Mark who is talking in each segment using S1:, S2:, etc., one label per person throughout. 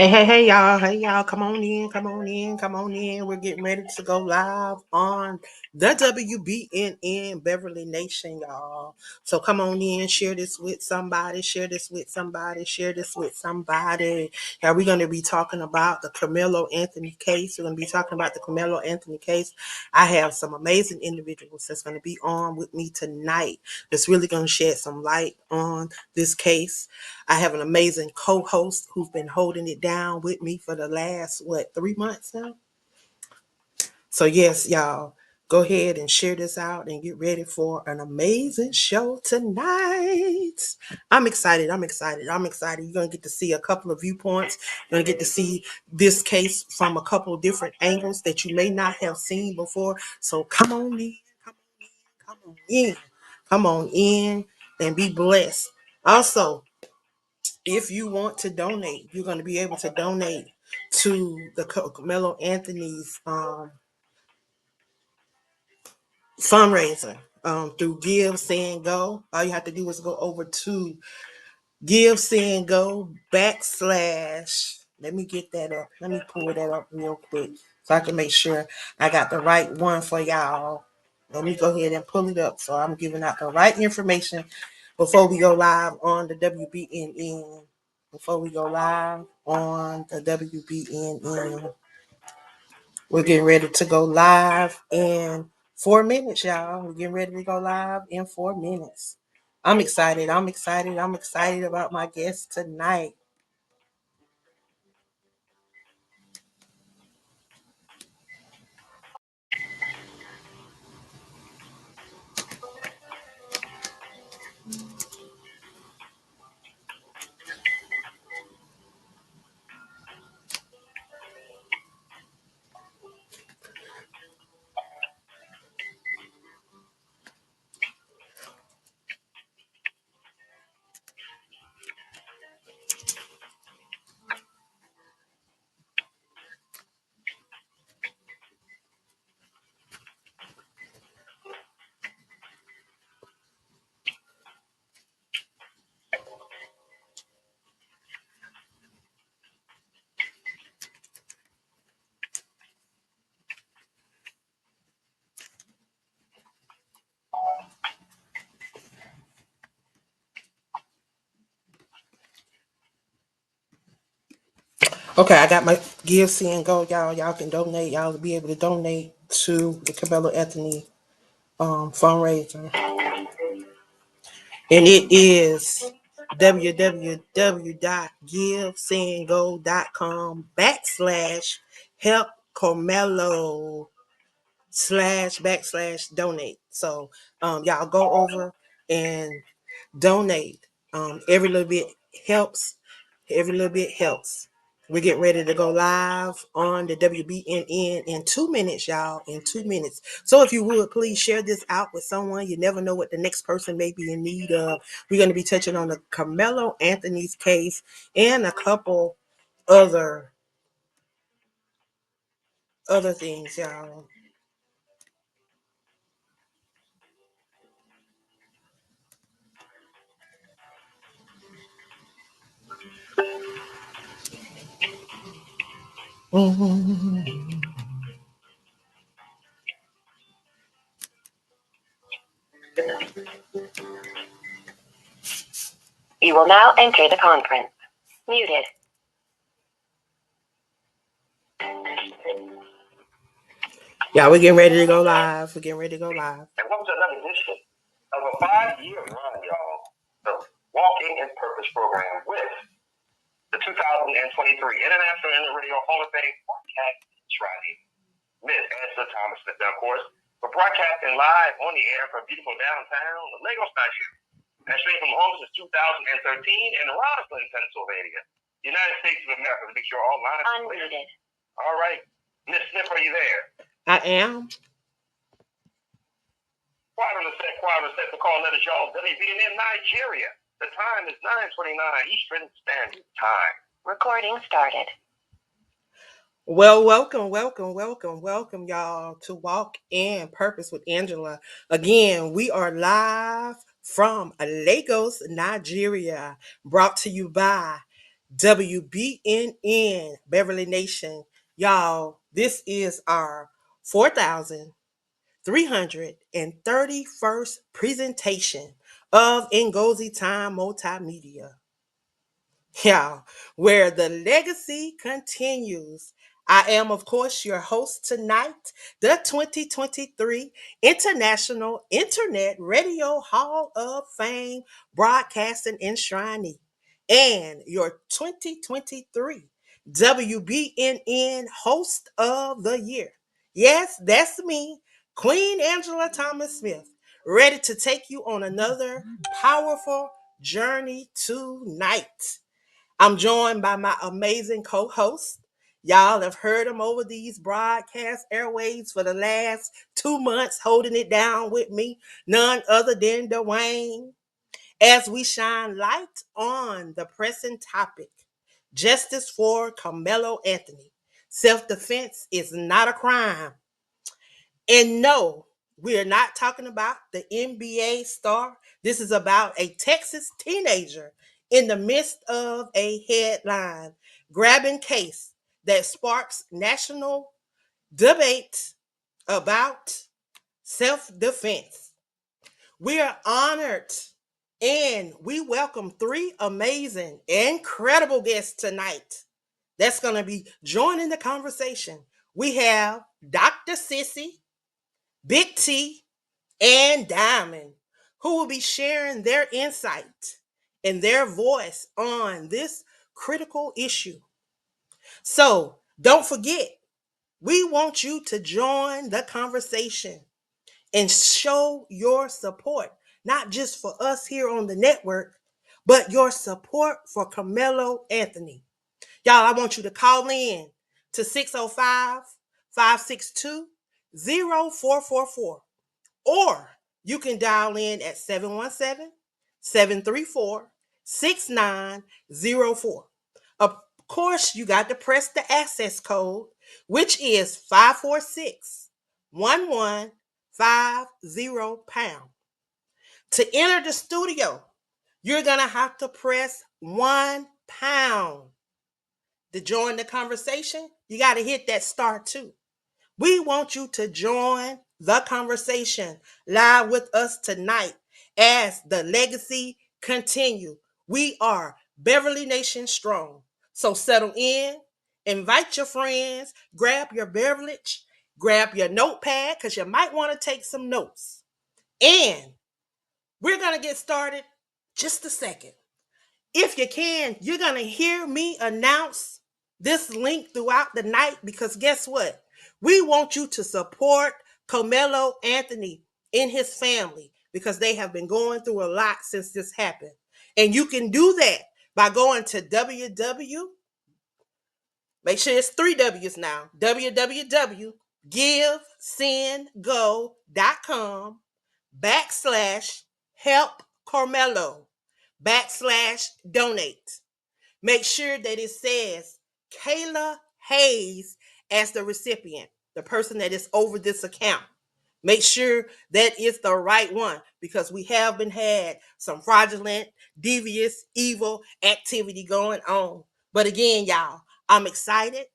S1: Hey, y'all, come on in, come on in, come on in. We're getting ready to go live on the WBNN Beverly Nation, y'all. So come on in, share this with somebody, share this with somebody, share this with somebody. Now, we're going to be talking about the Carmelo Anthony case. We're going to be talking about the Carmelo Anthony case. I have some amazing individuals that's going to be on with me tonight that's really going to shed some light on this case. I have an amazing co-host who's been holding it down with me for the last, 3 months now? So yes, y'all, go ahead and share this out and get ready for an amazing show tonight. I'm excited. You're going to get to see a couple of viewpoints. You're going to get to see this case from a couple of different angles that you may not have seen before. So come on in, come on in, come on in, come on in and be blessed. Also, if you want to donate, you're going to be able to donate to the Carmelo Anthony's fundraiser through Give, Send, Go. All you have to do is go over to Give, Send, Go / Let me get that up. Let me pull that up real quick so I can make sure I got the right one for y'all. Let me go ahead and pull it up so I'm giving out the right information before we go live on the WBNN. Before we go live on the WBNN. We're getting ready to go live in 4 minutes, y'all. We're getting ready to go live in 4 minutes. I'm excited. I'm excited about my guest tonight. Okay, I got my Give, See, and Go, y'all. Y'all can donate. Y'all will be able to donate to the Carmelo Anthony fundraiser. And it is www.givesendgo.com/ help Carmelo / donate. So y'all go over and donate. Every little bit helps. Every little bit helps. We're getting ready to go live on the WBNN in 2 minutes, y'all. In 2 minutes. So if you would, please share this out with someone. You never know what the next person may be in need of. We're going to be touching on the Carmelo Anthony's case and a couple other things, y'all. Mhm.
S2: You will now enter the conference. Muted.
S1: Yeah, we're getting ready to go live. We're getting ready to go live.
S2: And welcome to another edition of a 5-year run, y'all. The Walking in Purpose program with the 2023 International Internet Radio Hall of Fame broadcast Friday. Miss Angela Thomas Smith, of course. We're broadcasting live on the air from beautiful downtown Lagos, Nigeria. And straight from home since 2013 in Roslyn, Pennsylvania. United States of America. Make sure all lines are clear. Unmuted. All right. Miss Smith, are you there?
S1: I am.
S2: Quiet on the set for call letters, y'all. WBNN Nigeria. The time is 9:29 Eastern Standard Time. Recording started.
S1: Well, welcome, y'all, to Walk in Purpose with Angela. Again, we are live from Lagos, Nigeria, brought to you by WBNN Beverly Nation. Y'all, this is our 4,331st presentation of Ngozi Time Multimedia. Yeah, where the legacy continues. I am, of course, your host tonight, the 2023 International Internet Radio Hall of Fame Broadcasting Enshrinee, and your 2023 WBNN Host of the Year. Yes, that's me, Queen Angela Thomas Smith, ready to take you on another powerful journey tonight. I'm joined by my amazing co-host. Y'all have heard him over these broadcast airwaves for the last 2 months, holding it down with me. None other than Dwayne. As we shine light on the pressing topic, justice for Carmelo Anthony. Self-defense is not a crime. And no, we are not talking about the NBA star. This is about a Texas teenager in the midst of a headline grabbing case that sparks national debate about self defense. We are honored and we welcome three amazing, incredible guests tonight that's going to be joining the conversation. We have Dr. Sissy, Big T, and Diamond, who will be sharing their insight and their voice on this critical issue. So don't forget, we want you to join the conversation and show your support, not just for us here on the network, but your support for Carmelo Anthony. Y'all, I want you to call in to 605 562 0444. Or you can dial in at 717-734-6904. Of course, you got to press the access code, which is 546-1150#. To enter the studio, you're going to have to press £1. To join the conversation, you got to hit that star 2. We want you to join the conversation live with us tonight as the legacy continue. We are Beverly Nation Strong. So settle in, invite your friends, grab your beverage, grab your notepad because you might want to take some notes. And we're going to get started just a second. If you can, you're going to hear me announce this link throughout the night because guess what? We want you to support Carmelo Anthony and his family because they have been going through a lot since this happened. And you can do that by going to make sure it's 3 W's now, www.givesendgo.com/help Carmelo /donate. Make sure that it says Kayla Hayes as the recipient, the person that is over this account. Make sure that it's the right one because we have been had some fraudulent, devious, evil activity going on. But again, y'all, I'm excited.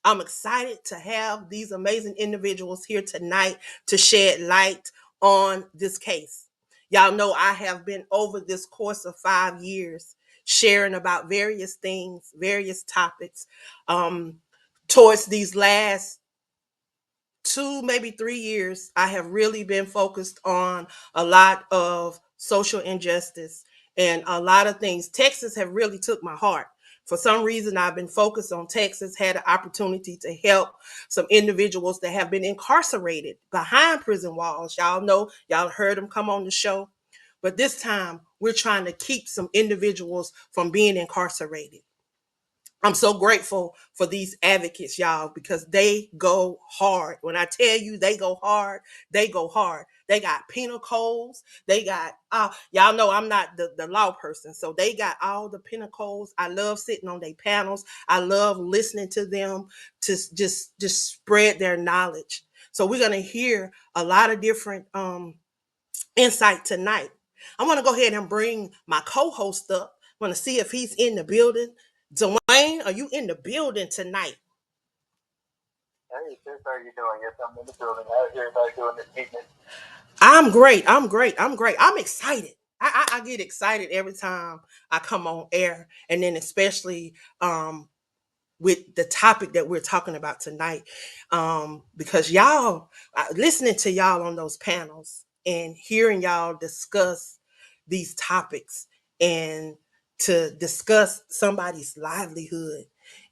S1: I'm excited to have these amazing individuals here tonight to shed light on this case. Y'all know I have been over this course of 5 years sharing about various things, various topics. Towards these last 2, maybe 3 years, I have really been focused on a lot of social injustice and a lot of things. Texas have really took my heart. For some reason, I've been focused on Texas, had an opportunity to help some individuals that have been incarcerated behind prison walls. Y'all know, y'all heard them come on the show. But this time, we're trying to keep some individuals from being incarcerated. I'm so grateful for these advocates, y'all, because they go hard. When I tell you they go hard, they go hard. They got penal codes. They got, y'all know I'm not the law person. So they got all the penal codes. I love sitting on their panels. I love listening to them to just spread their knowledge. So we're going to hear a lot of different insight tonight. I want to go ahead and bring my co-host up. I want to see if he's in the building. Dwayne, are you in the building tonight?
S2: Hey, sis, how are you doing? Yes, I'm in the building. How's everybody doing this evening?
S1: I'm great. I'm great. I'm great. I'm excited. I get excited every time I come on air, and then especially with the topic that we're talking about tonight, because y'all listening to y'all on those panels and hearing y'all discuss these topics and to discuss somebody's livelihood,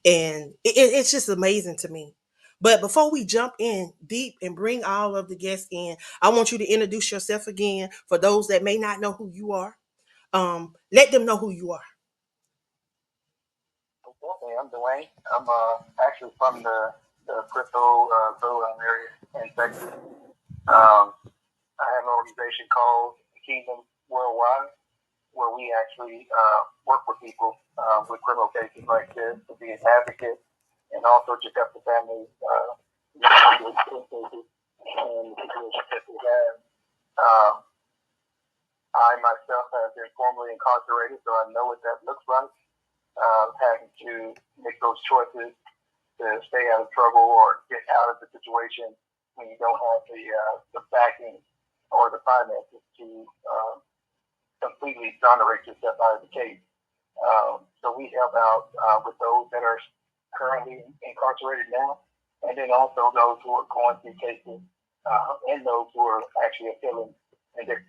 S1: and it's just amazing to me. But before we jump in deep and bring all of the guests in, I want you to introduce yourself again for those that may not know who you are. Let them know who you are.
S2: Okay, I'm Dwayne. I'm actually from the crypto Berlin area in Texas. I have an organization called Kingdom Worldwide, where we actually work with people with criminal cases like this to be an advocate and also just help the families with cases and the situations that we have. Um, I myself have been formerly incarcerated, so I know what that looks like. Having to make those choices to stay out of trouble or get out of the situation when you don't have the backing or the finances to completely exonerate yourself out of the case. So we help out with those that are currently incarcerated now, and then also those who are going through cases and those who are actually appealing and different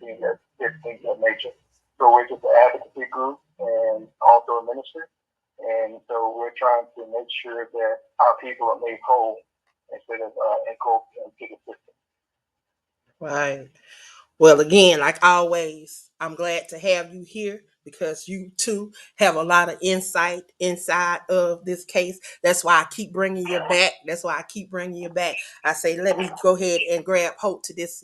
S2: things of that nature. So we're just an advocacy group and also a ministry. And so we're trying to make sure that our people are made whole instead of inculcated into the system.
S1: Right. Well, again, like always, I'm glad to have you here because you too have a lot of insight inside of this case. That's why I keep bringing you back. That's why I keep bringing you back. I say, let me go ahead and grab hold to this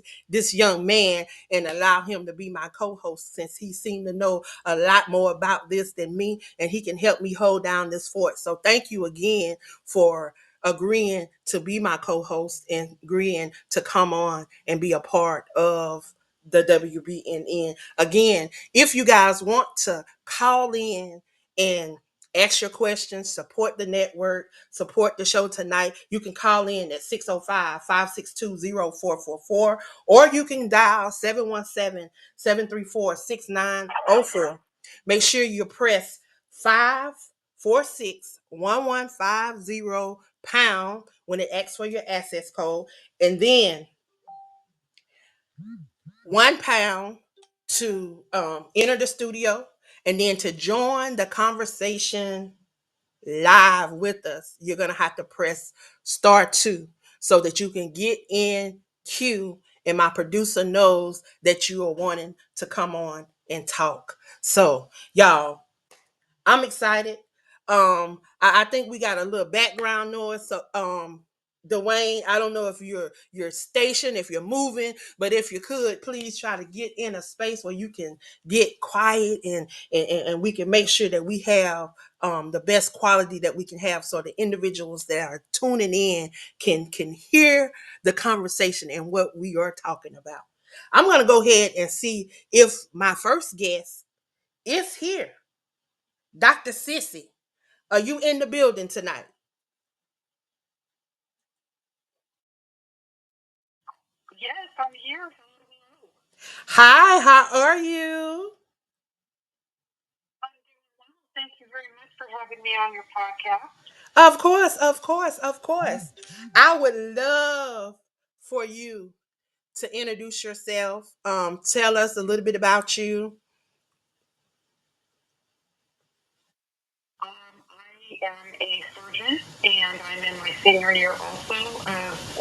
S1: young man and allow him to be my co-host, since he seemed to know a lot more about this than me, and he can help me hold down this fort. So thank you again for agreeing to be my co-host and agreeing to come on and be a part of the WBNN. Again, if you guys want to call in and ask your questions, support the network, support the show tonight, you can call in at 605-562-0444, or you can dial 717-734-6904. Make sure you press 546-1150 when it asks for your access code, and then £1 to enter the studio, and then to join the conversation live with us, you're gonna have to press *2 so that you can get in queue, and my producer knows that you are wanting to come on and talk. So y'all, I'm excited. I think we got a little background noise. So Dwayne, I don't know if you're stationed, if you're moving, but if you could, please try to get in a space where you can get quiet, and we can make sure that we have the best quality that we can have, so the individuals that are tuning in can hear the conversation and what we are talking about. I'm gonna go ahead and see if my first guest is here. Dr. Sissy, are you in the building tonight?
S2: Yes, I'm here.
S1: Hi, how are you?
S2: I'm doing well. Thank you very much for having me on your podcast.
S1: Of course, of course, of course. I would love for you to introduce yourself. Tell us a little bit about you.
S2: I am a surgeon, and I'm in my senior year also of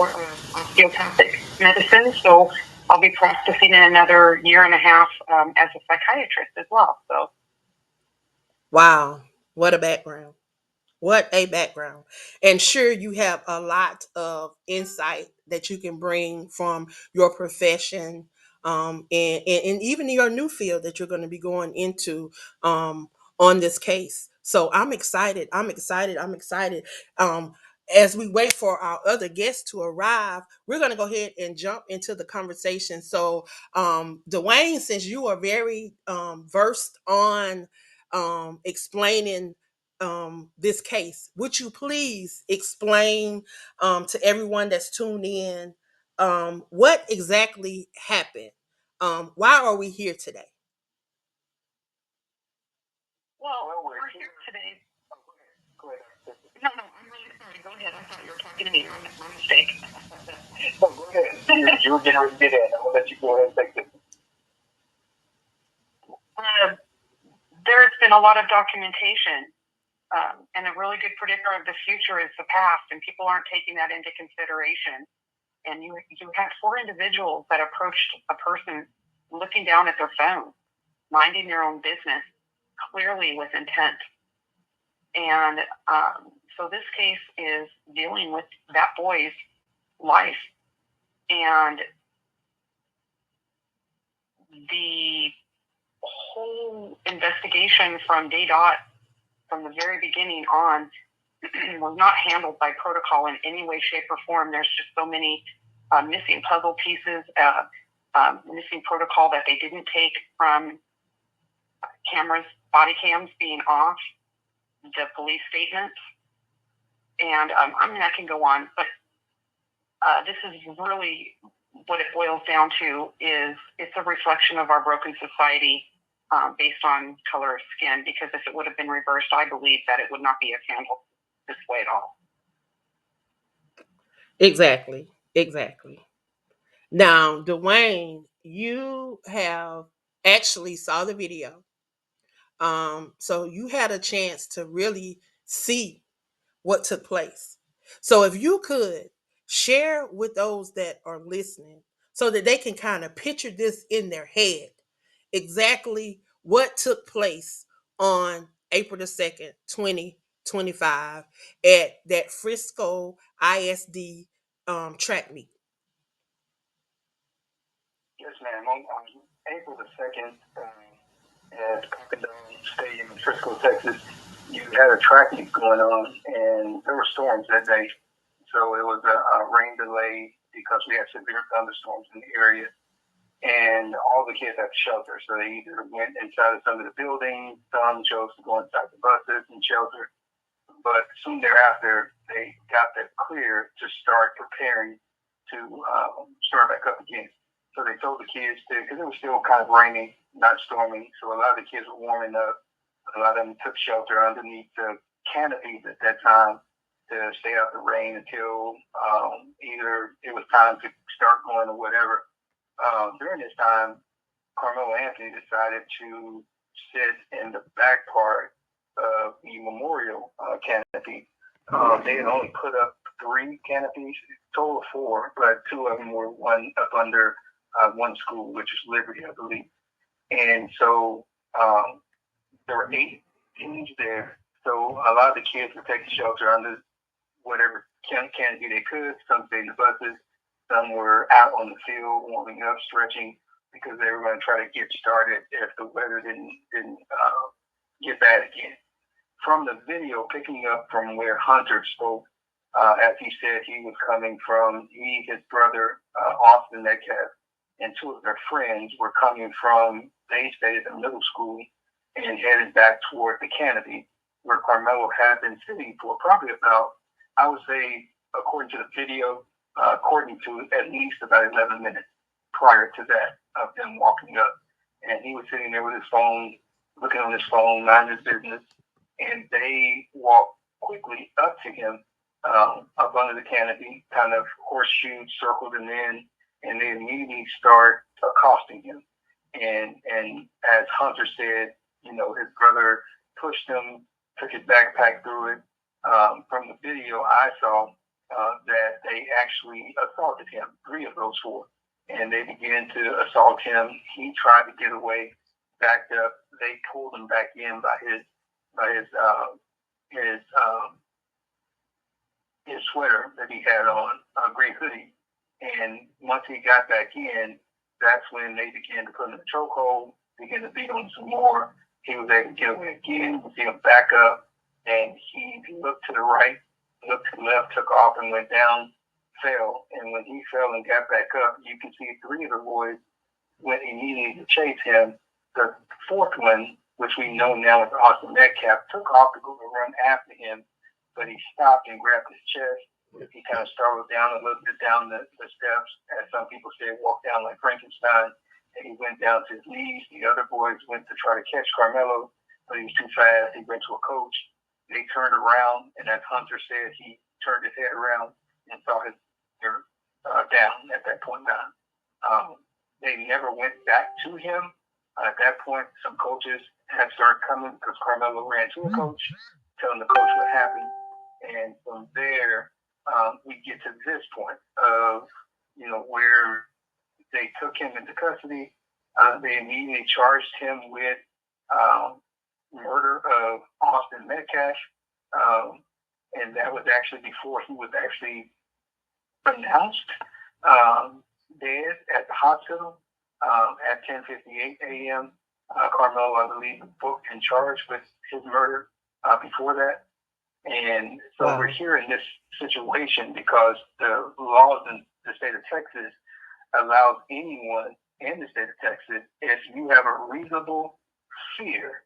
S2: osteopathic medicine. So I'll be practicing in another year and a half as a psychiatrist as well. So
S1: Wow, what a background. What a background. And sure, you have a lot of insight that you can bring from your profession, and even your new field that you're going to be going into um, on this case. So I'm excited. I'm excited. I'm excited. Um, as we wait for our other guests to arrive, we're going to go ahead and jump into the conversation. So, Dwayne, since you are very versed on explaining this case. Would you please explain to everyone that's tuned in what exactly happened? Why are we here today?
S2: Well, we're here today. Oh, go ahead. No, I'm really sorry. Go ahead. I thought you were talking to me. My mistake. No, go ahead. You were getting ready to get in. I'll let you go ahead and take this. There's been a lot of documentation, and a really good predictor of the future is the past, and people aren't taking that into consideration. And you had 4 individuals that approached a person looking down at their phone, minding their own business, clearly with intent. And so this case is dealing with that boy's life. And the whole investigation from day dot, from the very beginning on, was not handled by protocol in any way, shape, or form. There's just so many missing puzzle pieces, missing protocol that they didn't take from cameras, body cams being off, the police statements. And I can go on, but this is really what it boils down to is it's a reflection of our broken society based on color of skin, because if it would have been reversed, I believe that it would not be handled this way at all.
S1: Exactly. Now, Dwayne, you have actually saw the video. So you had a chance to really see what took place. So if you could share with those that are listening so that they can kind of picture this in their head, exactly what took place on April the 2nd, 2025 at that Frisco ISD track meet.
S2: Yes, ma'am. On April the 2nd, at Collin Stadium in Frisco, Texas, you had a track meet going on, and there were storms that day. So it was a rain delay because we had severe thunderstorms in the area. And all the kids had to shelter. So they either went inside of some of the buildings, some chose to go inside the buses and shelter. But soon thereafter, they got that clear to start preparing to start back up again. So they told the kids to, because it was still kind of raining, not storming. So a lot of the kids were warming up. A lot of them took shelter underneath the canopies at that time to stay out the rain until either it was time to start going or whatever. During this time, Carmelo Anthony decided to sit in the back part of the memorial canopy. They had only put up 3 canopies, total of 4, but 2 of them were one up under one school, which is Liberty, I believe. And so there were 8 teams there. So a lot of the kids would take shelter under whatever canopy they could. Some stayed in the buses. Some were out on the field, warming up, stretching, because they were going to try to get started if the weather didn't get bad again. From the video, picking up from where Hunter spoke, as he said, he was coming from his brother, Austin Metcalf, and 2 of their friends were coming from, they stayed at the middle school and headed back toward the canopy, where Carmelo had been sitting for probably about, I would say, according to the video, according to at least about 11 minutes prior to that of them walking up. And he was sitting there with his phone, looking on his phone, minding his business. And they walked quickly up to him, up under the canopy, kind of horseshoe circled him in, and they immediately start accosting him. And as Hunter said, his brother pushed him, took his backpack through it. From the video I saw, that they actually assaulted him, 3 of those 4, and they began to assault him. He tried to get away, backed up. They pulled him back in by his sweater that he had on, a gray hoodie. And once he got back in, that's when they began to put him in a chokehold, began to beat him some more. He was able to get away again, see him back up, and he looked to the right, looked to the left, took off and went down, fell. And when he fell and got back up, you can see 3 of the boys went immediately to chase him. The 4th one which we know now as Austin Metcalf, took off to go run after him, but he stopped and grabbed his chest. He kind of startled down a little bit down the steps, as some people say, walked down like Frankenstein, and he went down to his knees. The other boys went to try to catch Carmelo, but he was too fast. He went to a coach. They turned around, and as Hunter said, he turned his head around and saw his down at that point in time. They never went back to him. At that point, some coaches had started coming because Carmelo ran to a coach, telling the coach what happened. And from there, we get to this point of, where they took him into custody. They immediately charged him with murder of Austin Metcalf. And that was actually before he was actually pronounced dead at the hospital at 10:58 a.m. Carmelo, I believe, was booked and charged with his murder before that. And so we're here in this situation because the laws in the state of Texas allows anyone in the state of Texas, if you have a reasonable fear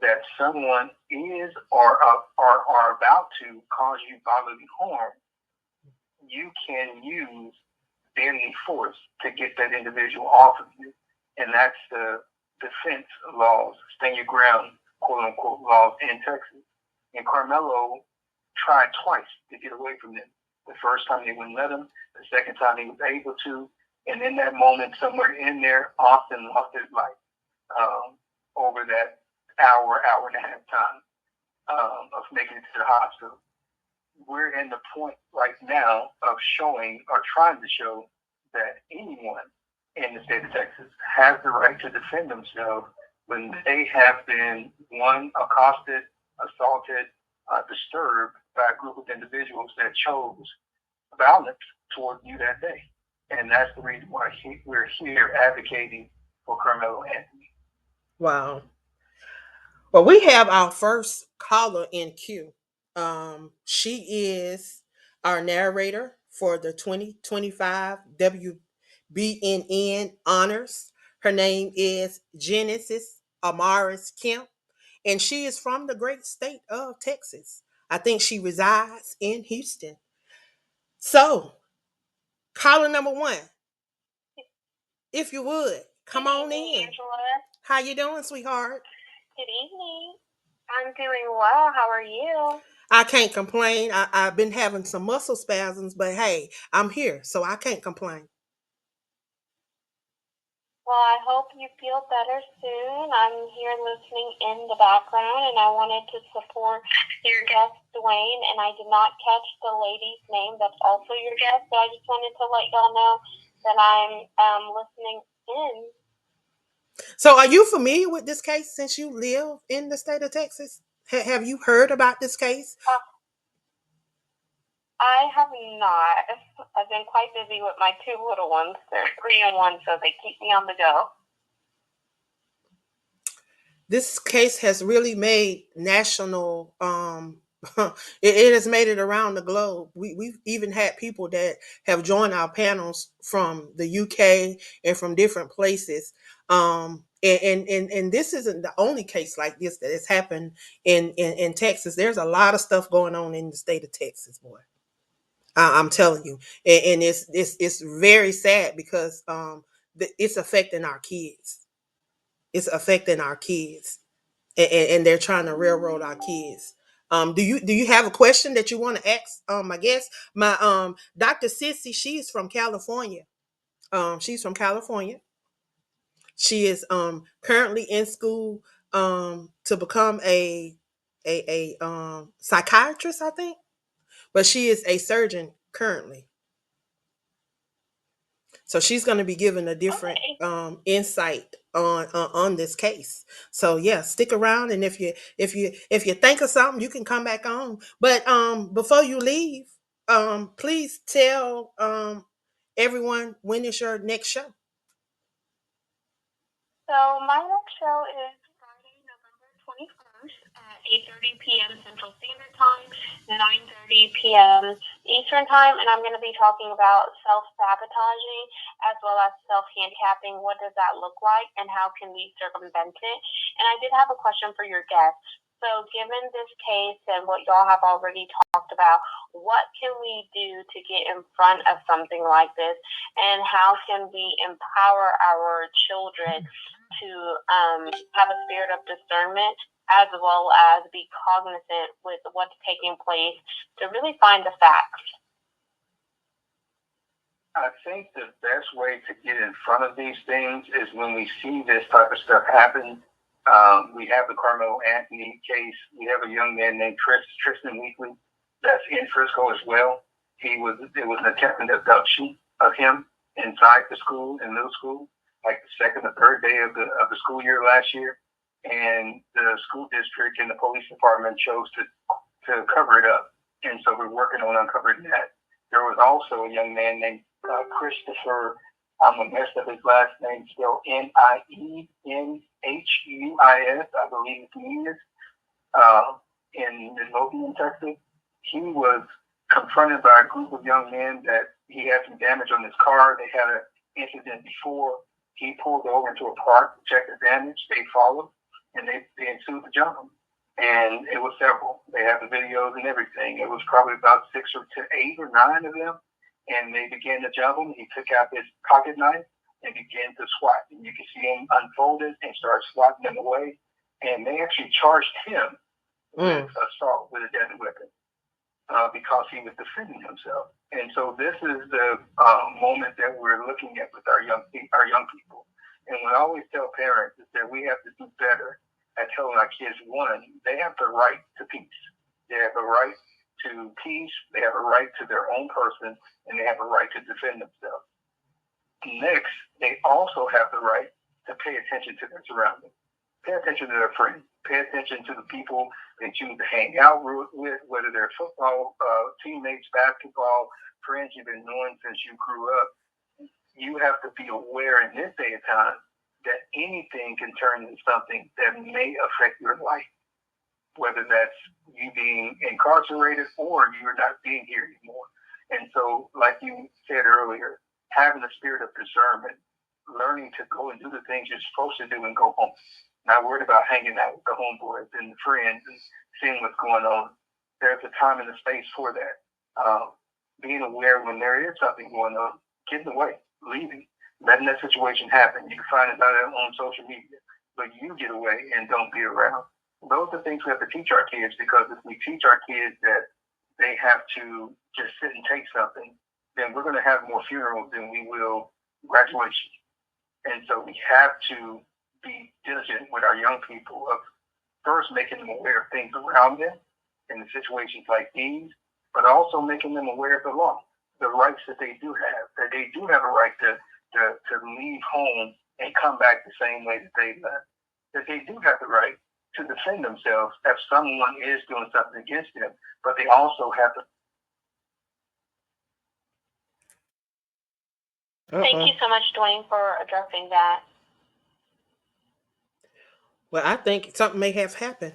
S2: that someone is or are about to cause you bodily harm, you can use deadly force to get that individual off of you. And that's the defense laws, stand your ground, quote unquote, laws in Texas. And Carmelo tried twice to get away from them. The first time they wouldn't let him, the second time he was able to. And in that moment, somewhere in there, Austin lost his life over that hour and a half time of making it to the hospital. We're in the point right now of showing or trying to show that anyone in the state of Texas has the right to defend themselves when they have been, one, accosted, assaulted, disturbed by a group of individuals that chose violence toward you that day. And that's the reason why we're here advocating for Carmelo Anthony.
S1: Wow. Well, we have our first caller in queue. She is our narrator for the 2025 WBNN honors. Her name is Genesis Amaris Kemp, and she is from the great state of Texas. I think she resides in Houston. So, caller number one, if you would, come on in.
S3: Angela.
S1: How you doing, sweetheart?
S3: Good evening. I'm doing well. How are you?
S1: I can't complain. I've been having some muscle spasms, but hey, I'm here, so I can't complain.
S3: Well, I hope you feel better soon. I'm here listening in the background, and I wanted to support your guest, Dwayne, and I did not catch the lady's name that's also your guest, but I just wanted to let y'all know that I'm listening in.
S1: So, are you familiar with this case since you live in the state of Texas? Have you heard about this case?
S3: I have not. I've been quite busy with my two little ones. They're 3 and 1, so they keep me on the go.
S1: This case has really made national it has made it around the globe. We've even had people that have joined our panels from the UK and from different places. And this isn't the only case like this that has happened in Texas. There's a lot of stuff going on in the state of Texas, boy. I'm telling you, and it's very sad because it's affecting our kids. It's affecting our kids, and they're trying to railroad our kids. Do you have a question that you want to ask? I guess my Dr. Sissy, she's from California. She's from California. She is currently in school to become a psychiatrist, I think, but she is a surgeon currently. So she's going to be given a different insight on this case. So yeah, stick around, and if you think of something, you can come back on. But before you leave, please tell everyone when is your next show.
S3: So my next show is Friday, November 21st at 8:30 p.m. Central Standard Time, 9:30 p.m. Eastern Time, and I'm going to be talking about self-sabotaging as well as self-handicapping. What does that look like, and how can we circumvent it? And I did have a question for your guests. So given this case and what y'all have already talked about, what can we do to get in front of something like this, and how can we empower our children to have a spirit of discernment as well as be cognizant with what's taking place to really find the facts?
S2: I think the best way to get in front of these things is when we see this type of stuff happen. We have the Carmelo Anthony case. We have a young man named Tristan Weekly that's in Frisco as well. It was an attempted abduction of him inside the school, in middle school, like the second or third day of the school year last year. And the school district and the police department chose to cover it up. And so we're working on uncovering that. There was also a young man named Christopher, I'm going to mess up his last name, spelled Nienhuis, I believe he is, in Midlothian, Texas. He was confronted by a group of young men that he had some damage on his car. They had an incident before. He pulled over into a park to check the damage. They followed, and they ensued the jump. And it was several. They have the videos and everything. It was probably about 6 or 8 or 9 of them. And they began to jump him. He took out his pocket knife and began to swat. And you can see him unfolded and start swatting them away. And they actually charged him with assault with a deadly weapon because he was defending himself. And so this is the moment that we're looking at with our young people. And what I always tell parents is that we have to do better at telling our kids, one, they have the right to peace. They have a right to peace, they have a right to their own person, and they have a right to defend themselves. Next, they also have the right to pay attention to their surroundings. Pay attention to their friends. Pay attention to the people they choose to hang out with, whether they're football teammates, basketball friends you've been knowing since you grew up. You have to be aware in this day and time that anything can turn into something that may affect your life, whether that's you being incarcerated or you're not being here anymore. And so, like you said earlier, having a spirit of discernment, learning to go and do the things you're supposed to do and go home. Not worried about hanging out with the homeboys and the friends and seeing what's going on. There's a time and a space for that. Being aware when there is something going on, getting away, leaving, letting that situation happen. You can find it out on social media, but you get away and don't be around. Those are things we have to teach our kids, because if we teach our kids that they have to just sit and take something, then we're going to have more funerals than we will graduations. And so we have to be diligent with our young people of first making them aware of things around them in situations like these, but also making them aware of the law, the rights that they do have, that they do have a right to leave home and come back the same way that they left, that they do have the right to defend themselves if someone is doing something against them, but they also have to.
S3: Thank you so much, Dwayne, for addressing that.
S1: Well, I think something may have happened.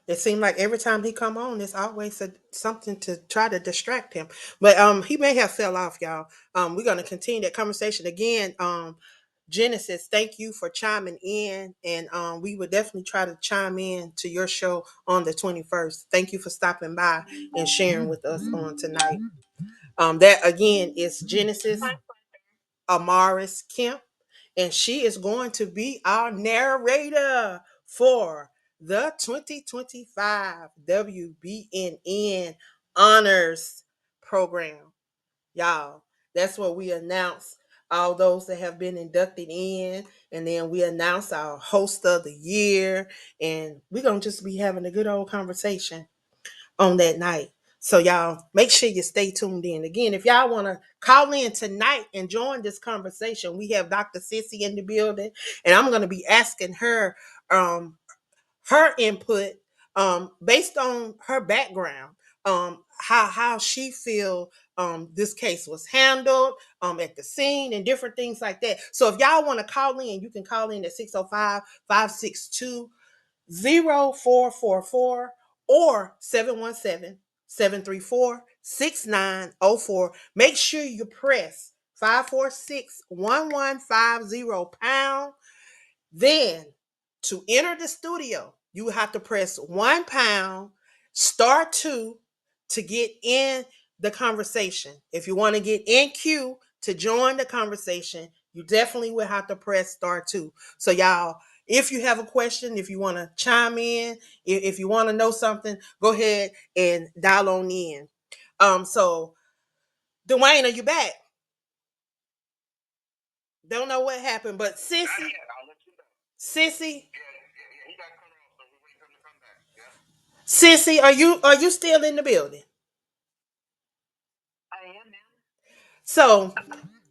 S1: It seemed like every time he come on, there's always something to try to distract him. But he may have fell off, y'all. We're gonna continue that conversation again. Genesis, thank you for chiming in, and we would definitely try to chime in to your show on the 21st. Thank you for stopping by and sharing with us on tonight. That again is Genesis Amaris Kemp, and she is going to be our narrator for the 2025 WBNN Honors Program. Y'all, that's what we announce all those that have been inducted in, and then we announce our host of the year, and we're going to just be having a good old conversation on that night. So y'all make sure you stay tuned in. Again, if y'all want to call in tonight and join this conversation, we have Dr. Sissy in the building, and I'm going to be asking her her input based on her background, how she feel this case was handled at the scene and different things like that. So if y'all want to call in, you can call in at 605-562-0444 or 717 734-6904. Make sure you press 546-1150 £. Then to enter the studio, you have to press £1, *2 to get in the conversation. If you want to get in queue to join the conversation, you definitely will have to press *2. So y'all, if you have a question, if you want to chime in, if you want to know something, go ahead and dial on in. So Dwayne, are you back? Don't know what happened, but Sissy, Sissy, Sissy, are you still in the building?
S3: I am, ma'am.
S1: So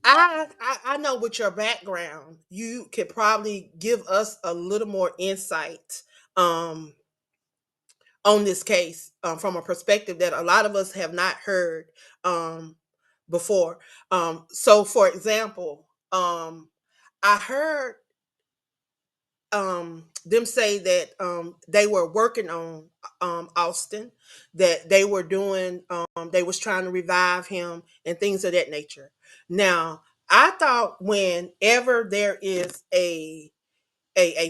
S1: I know with your background, you could probably give us a little more insight um on this case from a perspective that a lot of us have not heard before. So for example, I heard them say that they were working on Austin, that they were doing they was trying to revive him and things of that nature. Now, I thought whenever there is a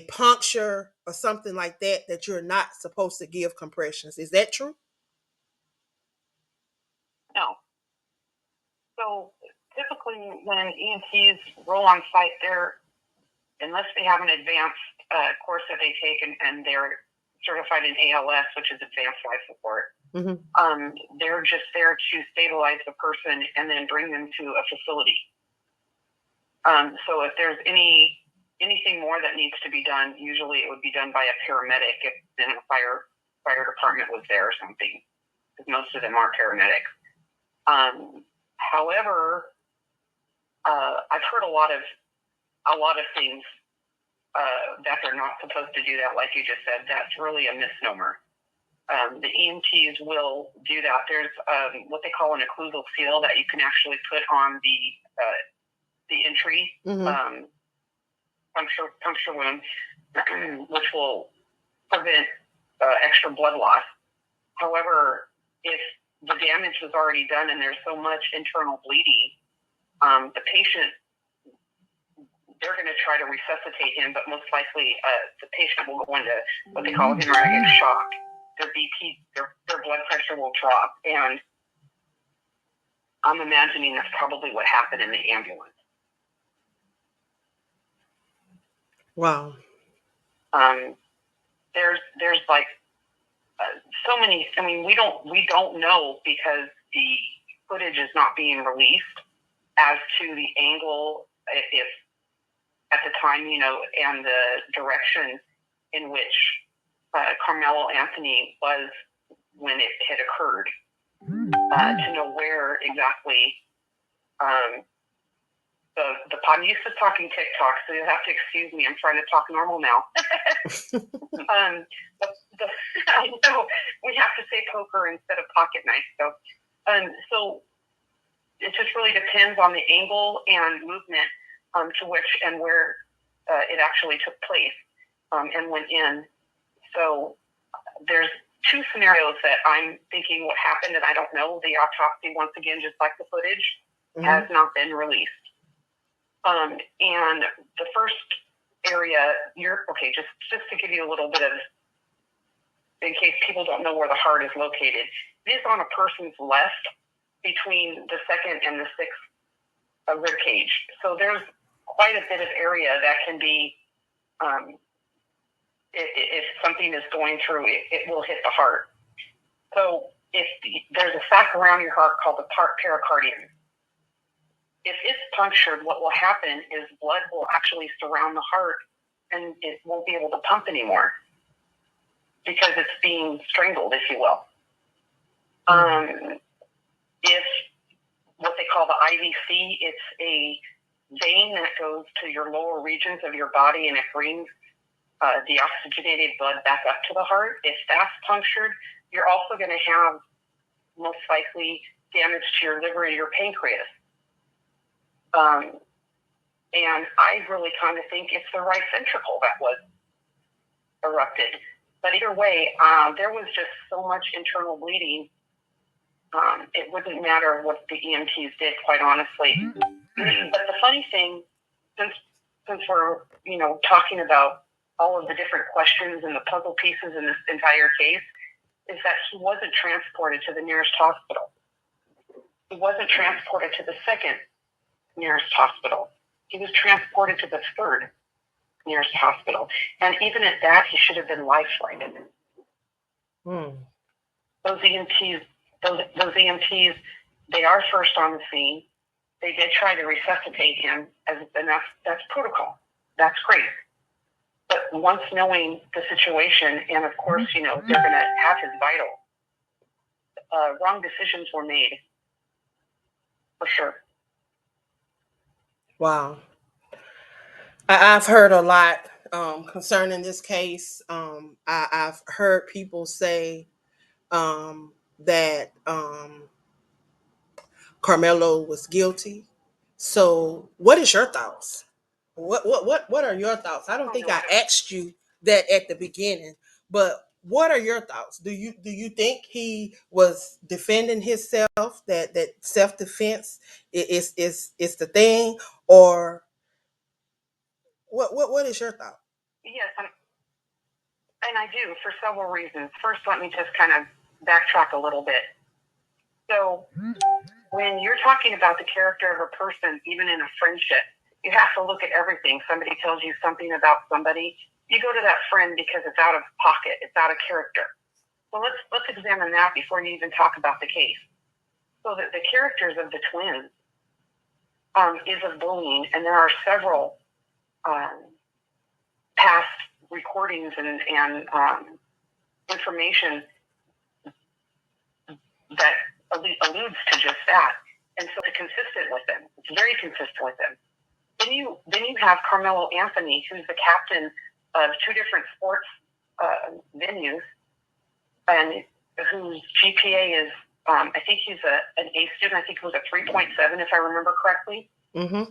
S1: puncture or something like that, that you're not supposed to give compressions. Is that true?
S3: No. So typically, when EMTs roll on site, unless they have an advanced course that they take and they're certified in ALS, which is Advanced Life Support, they're just there to stabilize the person and then bring them to a facility. So if there's anything more that needs to be done, usually it would be done by a paramedic if then a fire department was there or something, because most of them are paramedics. However, I've heard a lot of things that they're not supposed to do that, like you just said. That's really a misnomer. The EMTs will do that. There's what they call an occlusal seal that you can actually put on the entry puncture wound, which will prevent extra blood loss. However, if the damage was already done and there's so much internal bleeding, the patient, they're going to try to resuscitate him, but most likely the patient will go into what they call hemorrhagic shock. Their BP, their blood pressure will drop, and I'm imagining that's probably what happened in the ambulance.
S1: Wow.
S3: There's like so many. I mean, we don't know, because the footage is not being released as to the angle, if at the time, and the direction in which Carmelo Anthony was when it had occurred, to know where exactly. I'm used to talking TikTok, so you'll have to excuse me. I'm trying to talk normal now. I know we have to say poker instead of pocket knife. So it just really depends on the angle and movement to which and where it actually took place and went in. So there's two scenarios that I'm thinking what happened, and I don't know. The autopsy, once again, just like the footage, has not been released. And the first area, just to give you a little bit of, in case people don't know where the heart is located, it is on a person's left between the second and the sixth rib cage. So there's quite a bit of area that can be, if something is going through, it will hit the heart. So there's a sac around your heart called the pericardium. If it's punctured, what will happen is blood will actually surround the heart, and it won't be able to pump anymore because it's being strangled, if you will. If what they call the IVC, it's a vein that goes to your lower regions of your body, and it brings deoxygenated blood back up to the heart. If that's punctured, you're also going to have most likely damage to your liver and your pancreas. And I really kind of think it's the right ventricle that was erupted. But either way, there was just so much internal bleeding it wouldn't matter what the EMTs did, quite honestly. But the funny thing, since we're, talking about all of the different questions and the puzzle pieces in this entire case, is that he wasn't transported to the nearest hospital. He wasn't transported to the second nearest hospital. He was transported to the third nearest hospital. And even at that, he should have been life-flighted. Those EMTs, they are first on the scene. They did try to resuscitate him, and that's protocol. That's great. But once knowing the situation, and of course, they're going to have his vital, wrong decisions were made, for sure.
S1: Wow. I've heard a lot concerning this case. I've heard people say that Carmelo was guilty. So, what is your thoughts? What are your thoughts? I don't think I asked you that at the beginning, but what are your thoughts? Do you think he was defending himself? That self defense is the thing, or what is your thought?
S3: Yes, and I do, for several reasons. First, let me just kind of backtrack a little bit. So, when you're talking about the character of a person, even in a friendship, you have to look at everything. Somebody tells you something about somebody, you go to that friend because it's out of pocket, it's out of character. So let's examine that before you even talk about the case. So that the characters of the twins is of bullying, and there are several past recordings and information that alludes to just that. And so it's consistent with them. It's very consistent with them. Then you have Carmelo Anthony, who's the captain of two different sports venues, and whose GPA is, I think he's an A student. I think it was a 3.7, if I remember correctly. Who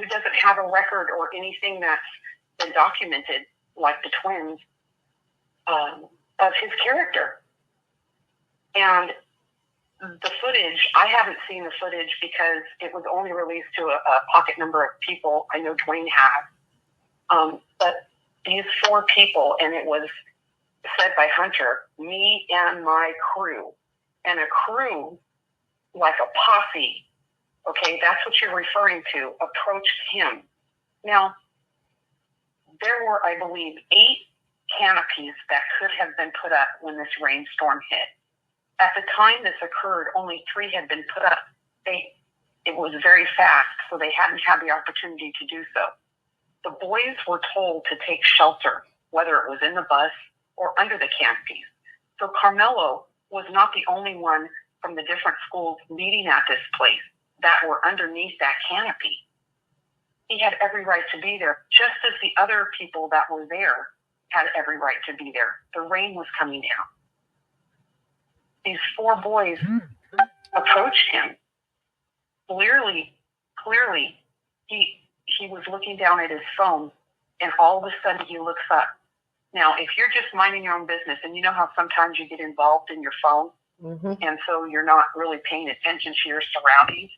S3: doesn't have a record or anything that's been documented like the twins of his character. And the footage, I haven't seen the footage because it was only released to a pocket number of people. I know Dwayne has. But these 4 people, and it was said by Hunter, me and my crew. And a crew, like a posse, okay, that's what you're referring to, approached him. Now, there were, I believe, 8 canopies that could have been put up when this rainstorm hit. At the time this occurred, only 3 had been put up. It was very fast, so they hadn't had the opportunity to do so. The boys were told to take shelter, whether it was in the bus or under the canopies. So Carmelo was not the only one from the different schools meeting at this place that were underneath that canopy. He had every right to be there, just as the other people that were there had every right to be there. The rain was coming down. These 4 boys approached him. Clearly, he was looking down at his phone, and all of a sudden he looks up. Now, if you're just minding your own business, and you know how sometimes you get involved in your phone, and so you're not really paying attention to your surroundings,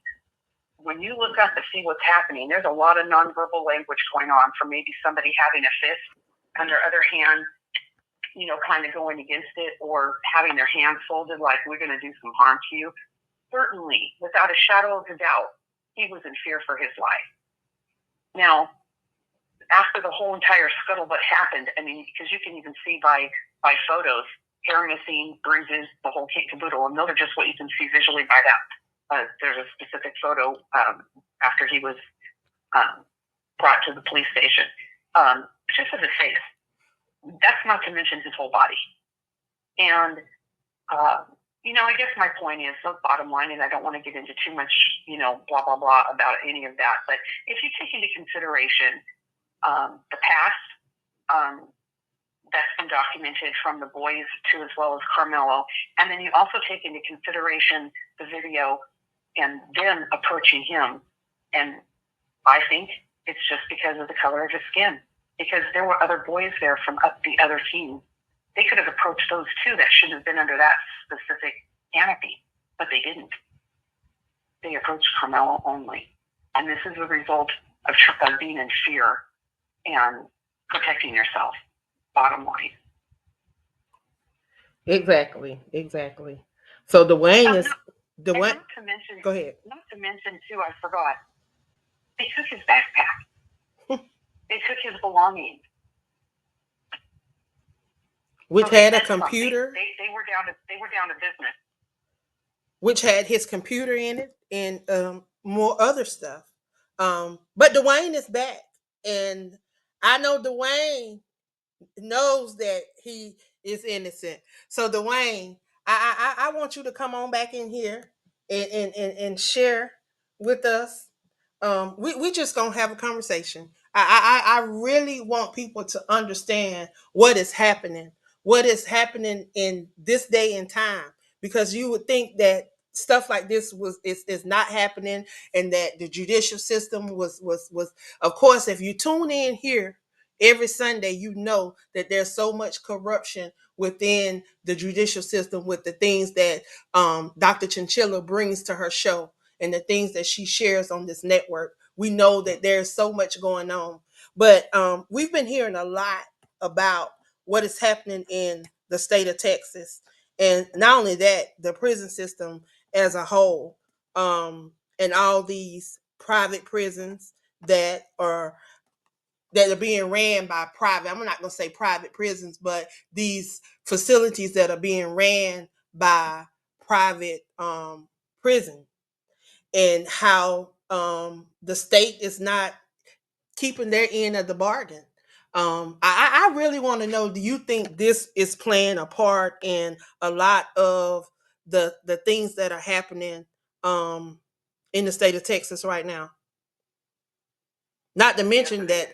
S3: when you look up to see what's happening, there's a lot of nonverbal language going on from maybe somebody having a fist and their other hand, kind of going against it, or having their hands folded like we're going to do some harm to you. Certainly, without a shadow of a doubt, he was in fear for his life. Now, after the whole entire scuttlebutt happened, because you can even see by photos, hair missing, bruises, the whole kit and caboodle, and those are just what you can see visually by that. There's a specific photo after he was brought to the police station. Just of his face. That's not to mention his whole body. And, I guess my point is, the bottom line is I don't want to get into too much, blah, blah, blah about any of that. But if you take into consideration the past that's been documented from the boys to as well as Carmelo, and then you also take into consideration the video and them approaching him, and I think it's just because of the color of his skin, because there were other boys there from the other team
S2: They could have approached those too that should have been under that specific canopy, but they didn't. They approached criminal only. And this is a result of being in fear and protecting yourself, bottom line.
S1: Exactly. So Dwayne is
S2: Dwayne. Not to mention,
S1: go ahead.
S2: Not to mention too, I forgot. They took his backpack. They took his belongings.
S1: Which
S2: so
S1: had a computer.
S2: They were down to business.
S1: Which had his computer in it and more other stuff. But Dwayne is back, and I know Dwayne knows that he is innocent. So Dwayne, I want you to come on back in here and share with us. We just gonna have a conversation. I really want people to understand what is happening in this day and time, because you would think that stuff like this is not happening, and that the judicial system was of course, if you tune in here every Sunday, you know that there's so much corruption within the judicial system with the things that Dr. Chinchilla brings to her show and the things that she shares on this network. We know that there's so much going on. But we've been hearing a lot about what is happening in the state of Texas. And not only that, the prison system as a whole, and all these private prisons that are being ran by private, I'm not going to say private prisons, but these facilities that are being ran by private prison, and how the state is not keeping their end of the bargain. I really want to know, do you think this is playing a part in a lot of the things that are happening in the state of Texas right now? Not to mention that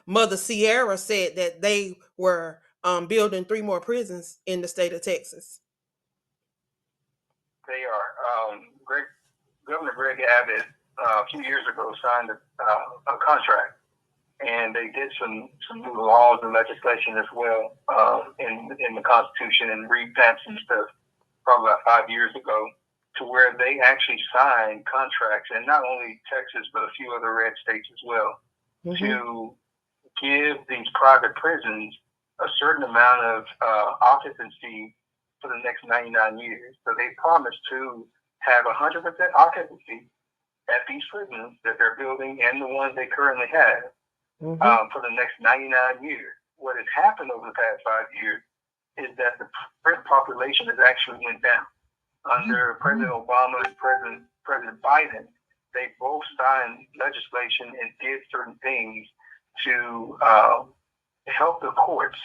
S1: Mother Sierra said that they were building 3 more prisons in the state of Texas.
S2: They are. Governor Greg Abbott a few years ago signed a contract, and they did some new laws and legislation as well in the Constitution, and revamped some stuff probably about 5 years ago, to where they actually signed contracts, and not only Texas, but a few other red states as well, to give these private prisons a certain amount of occupancy for the next 99 years. So they promised to have 100% occupancy at these prisons that they're building and the ones they currently have for the next 99 years. What has happened over the past 5 years is that the prison population has actually went down. Under President Obama and President Biden, they both signed legislation and did certain things to help the courts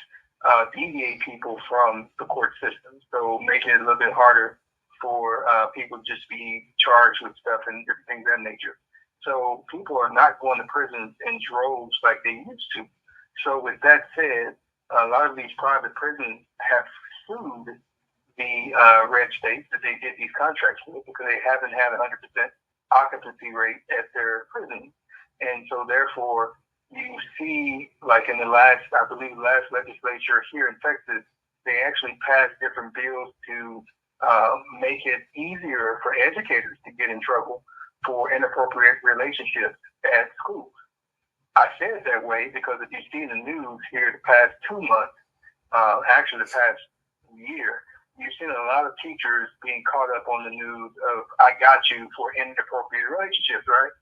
S2: deviate people from the court system. So making it a little bit harder for people to just be charged with stuff and different things of that nature. So people are not going to prisons in droves like they used to. So with that said, a lot of these private prisons have sued the red states that they did these contracts with, because they haven't had 100% occupancy rate at their prisons. And so therefore, you see, like in the last legislature here in Texas, they actually passed different bills to make it easier for educators to get in trouble for inappropriate relationships at schools. I say it that way because if you see the news here the past 2 months, actually the past year, you've seen a lot of teachers being caught up on the news of "I got you" for inappropriate relationships, right?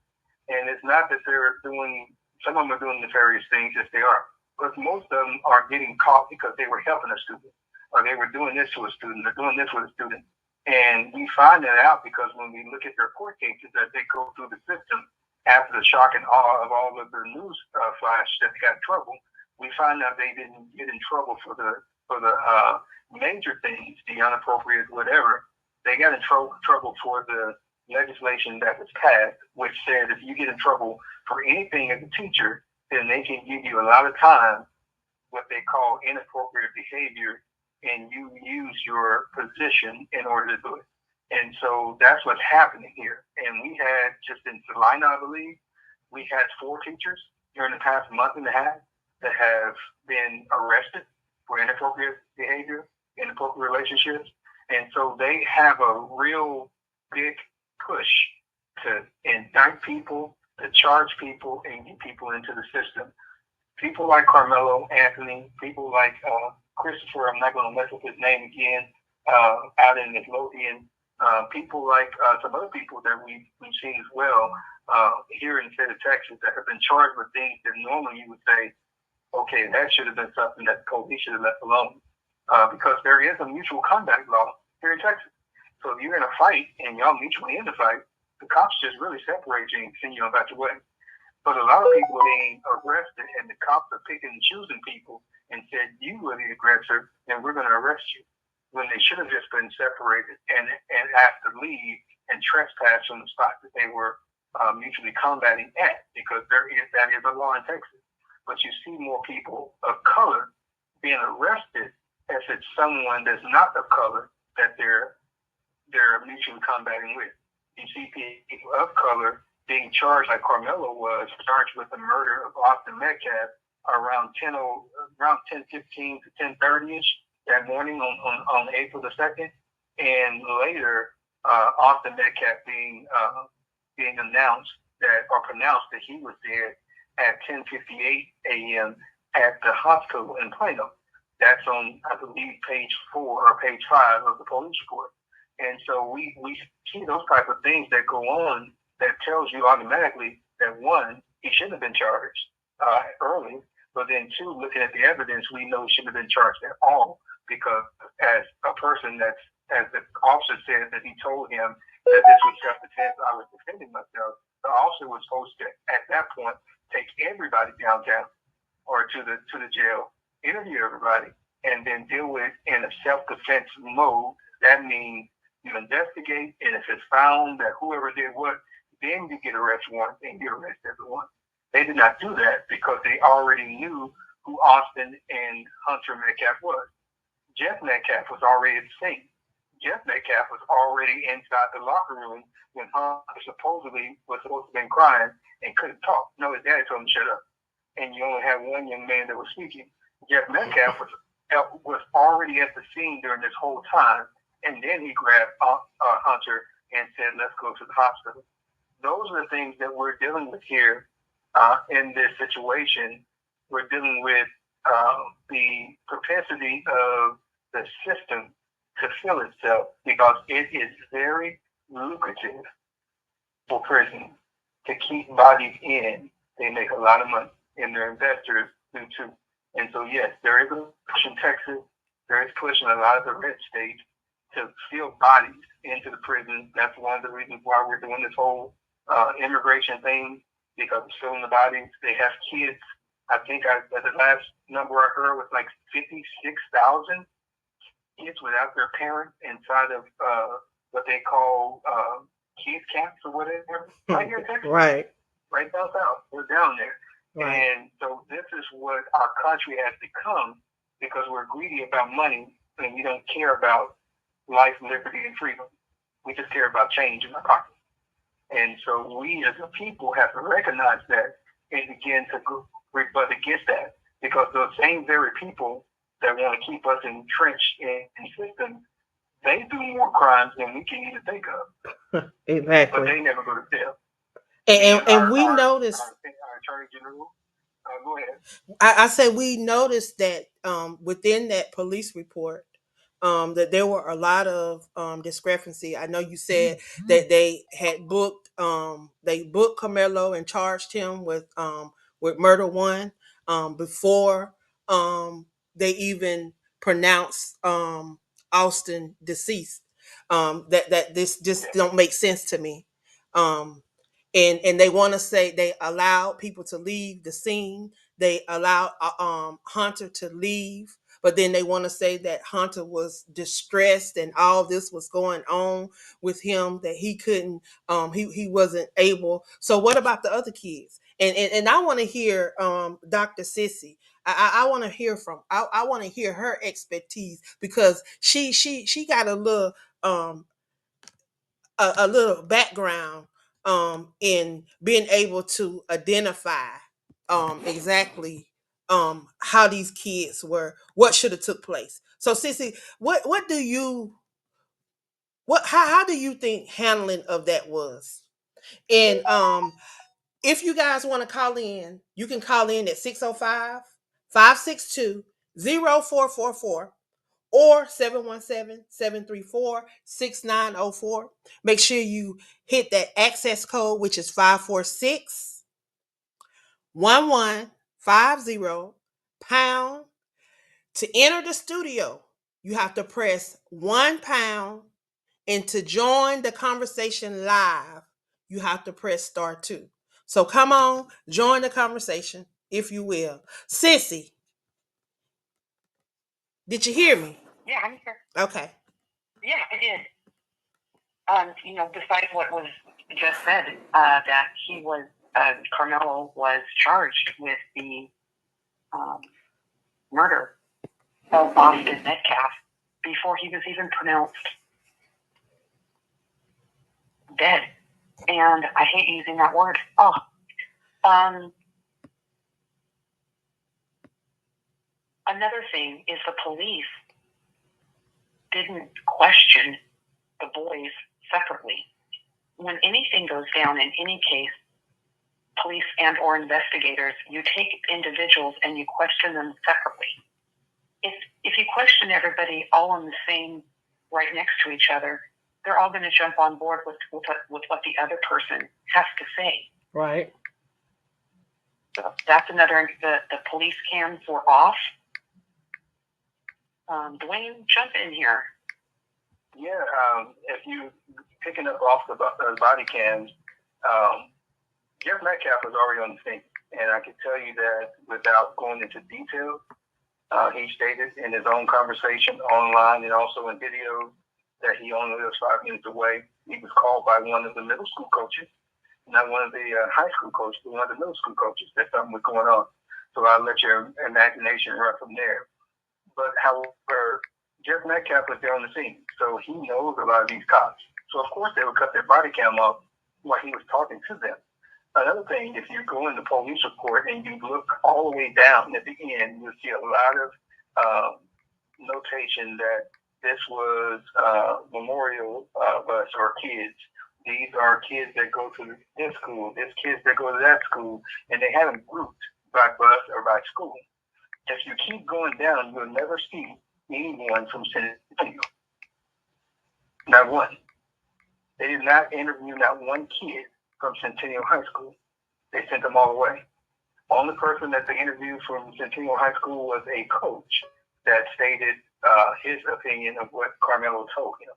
S2: And it's not that they're doing, some of them are doing nefarious things, if they are, but most of them are getting caught because they were helping a student, or they were doing this to a student, or doing this with a student. And we find that out because when we look at their court cases that they go through the system after the shock and awe of all of their news flash that they got in trouble, we find out they didn't get in trouble for the major things, the inappropriate whatever. They got in trouble for the legislation that was passed, which said if you get in trouble for anything as a teacher, then they can give you a lot of time, what they call inappropriate behavior, and you use your position in order to do it. And so that's what's happening here. And we had, just in Salina, I believe, we had 4 teachers during the past month and a half that have been arrested for inappropriate behavior, inappropriate relationships. And so they have a real big push to indict people, to charge people, and get people into the system. People like Carmelo Anthony, people like Christopher, I'm not going to mess up his name again, out in Midlothian, people like some other people that we've seen as well here in the state of Texas that have been charged with things that normally you would say, okay, that should have been something that the police should have left alone. Because there is a mutual conduct law here in Texas. So if you're in a fight and y'all mutually end the fight, the cops just really separate you and send you on about your way. But a lot of people are being arrested and the cops are picking and choosing people and said, you were the aggressor and we're going to arrest you. When they should have just been separated and asked to leave and trespass from the spot that they were mutually combating at, because that is a law in Texas. But you see more people of color being arrested as it's someone that's not of color that they're mutually combating with. You see people of color being charged, like Carmelo was charged with the murder of Austin Metcalf around 10:15 to 10:30ish that morning on April the 2nd, and later Austin Metcalf being announced or pronounced that he was dead at 10:58 a.m. at the hospital in Plano. That's on, I believe, page 4 or page 5 of the police report. And so we see those type of things that go on that tells you automatically that, one, he shouldn't have been charged early, but then two, looking at the evidence, we know he shouldn't have been charged at all, because as a person as the officer said that he told him that this was self-defense, I was defending myself, the officer was supposed to, at that point, take everybody downtown or to the jail, interview everybody, and then deal with in a self-defense mode. That means you investigate, and if it's found that whoever did what, then you get arrest warrant and you arrest everyone. They did not do that because they already knew who Austin and Hunter Metcalf was. Jeff Metcalf was already at the scene. Jeff Metcalf was already inside the locker room when Hunter supposedly was supposed to have been crying and couldn't talk. No, his daddy told him to shut up. And you only had one young man that was speaking. Jeff Metcalf was already at the scene during this whole time, and then he grabbed Hunter and said, let's go to the hospital. Those are the things that we're dealing with here in this situation. We're dealing with the propensity of the system to fill itself, because it is very lucrative for prisons to keep bodies in. They make a lot of money, and their investors do too. And so, yes, there is a push in Texas. There is push in a lot of the red states to fill bodies into the prisons. That's one of the reasons why we're doing this whole immigration thing, because it's filling the bodies. They have kids. I think the last number I heard was like 56,000 kids without their parents inside of what they call kids camps or whatever. Right here in Texas.
S1: Right.
S2: Right down south. We're down there. Right. And so this is what our country has become, because we're greedy about money and we don't care about life, liberty, and freedom. We just care about change in our pocket. And so we as a people have to recognize that and begin to rebut against that, because those same very people that want to keep us entrenched in the system, they do more crimes than we can even think of.
S1: Exactly.
S2: But they never go to jail.
S1: And we noticed.
S2: Our Attorney General. Go ahead.
S1: I said we noticed that within that police report, that there were a lot of discrepancy. I know you said that they had booked Carmelo and charged him with murder one before they even pronounced Austin deceased. That this just don't make sense to me. Um, and they want to say they allowed people to leave the scene. They allowed Hunter to leave, but then they want to say that Hunter was distressed and all this was going on with him, that he couldn't, he wasn't able. So what about the other kids? And I want to hear Dr. Sissy. I want to hear I want to hear her expertise, because she got a little background in being able to identify exactly how these kids were, what should have took place. So Sissy, what do you how do you think handling of that was? And if you guys want to call in, you can call in at 605-562-0444 or 717-734-6904. Make sure you hit that access code, which is 546-1150 # to enter the studio. You have to press £1, and to join the conversation live, you have to press *2. So come on, join the conversation, if you will. Sissy, did you hear me?
S2: Yeah, I'm here.
S1: Okay.
S2: Yeah, I did. Besides what was just said, that he was, Carmelo was charged with the murder of Austin Metcalf before he was even pronounced dead. And I hate using that word. Another thing is the police didn't question the boys separately. When anything goes down in any case, police and or investigators, you take individuals and you question them separately. If you question everybody all on the same, right next to each other, they're all going to jump on board with what the other person has to say.
S1: Right.
S2: So that's another, the police cams were off. Dwayne, jump in here.
S4: Yeah, if you picking up off the body cams, Jeff Metcalf was already on the scene, and I can tell you that without going into detail, he stated in his own conversation online and also in video that he only lives 5 minutes away. He was called by one of the middle school coaches, not one of the high school coaches, but one of the middle school coaches, that something was going on. So I'll let your imagination run from there. But however, Jeff Metcalf was there on the scene, so he knows a lot of these cops. So of course they would cut their body cam off while he was talking to them. Another thing, if you go in the police report and you look all the way down at the end, you'll see a lot of notation that this was memorial bus or kids. These are kids that go to this school, this kids that go to that school, and they haven't grouped by bus or by school. If you keep going down, you'll never see anyone from Centennial. Not one. They did not interview not one kid from Centennial High School. They sent them all away. Only person that they interviewed from Centennial High School was a coach that stated his opinion of what Carmelo told him.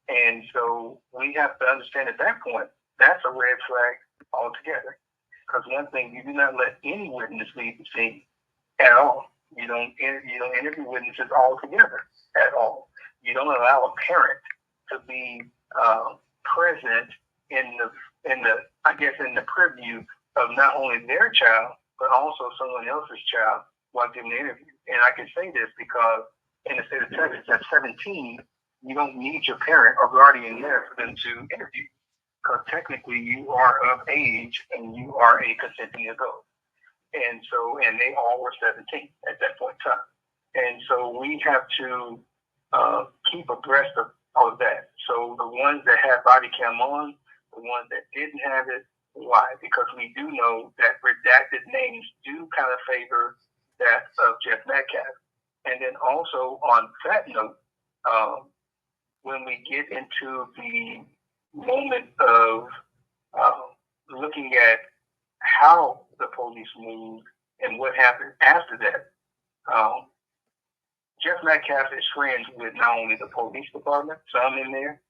S4: And so we have to understand at that point, that's a red flag altogether. Because one thing, you do not let any witness leave the scene at all. You don't interview witnesses altogether at all. You don't allow a parent to be present in the preview of not only their child but also someone else's child while giving the interview. And I can say this because in the state of Texas, at 17, you don't need your parent or guardian there for them to interview, because technically you are of age and you are a consenting adult. And they all were 17 at that point in time. And so we have to keep abreast of all of that. So the ones that had body cam on, the ones that didn't have it, why? Because we do know that redacted names do kind of favor that of Jeff Metcalf. And then also on that note, when we get into the moment of looking at how the police moved and what happened after that, Jeff Metcalf is friends with not only the police department, some in there,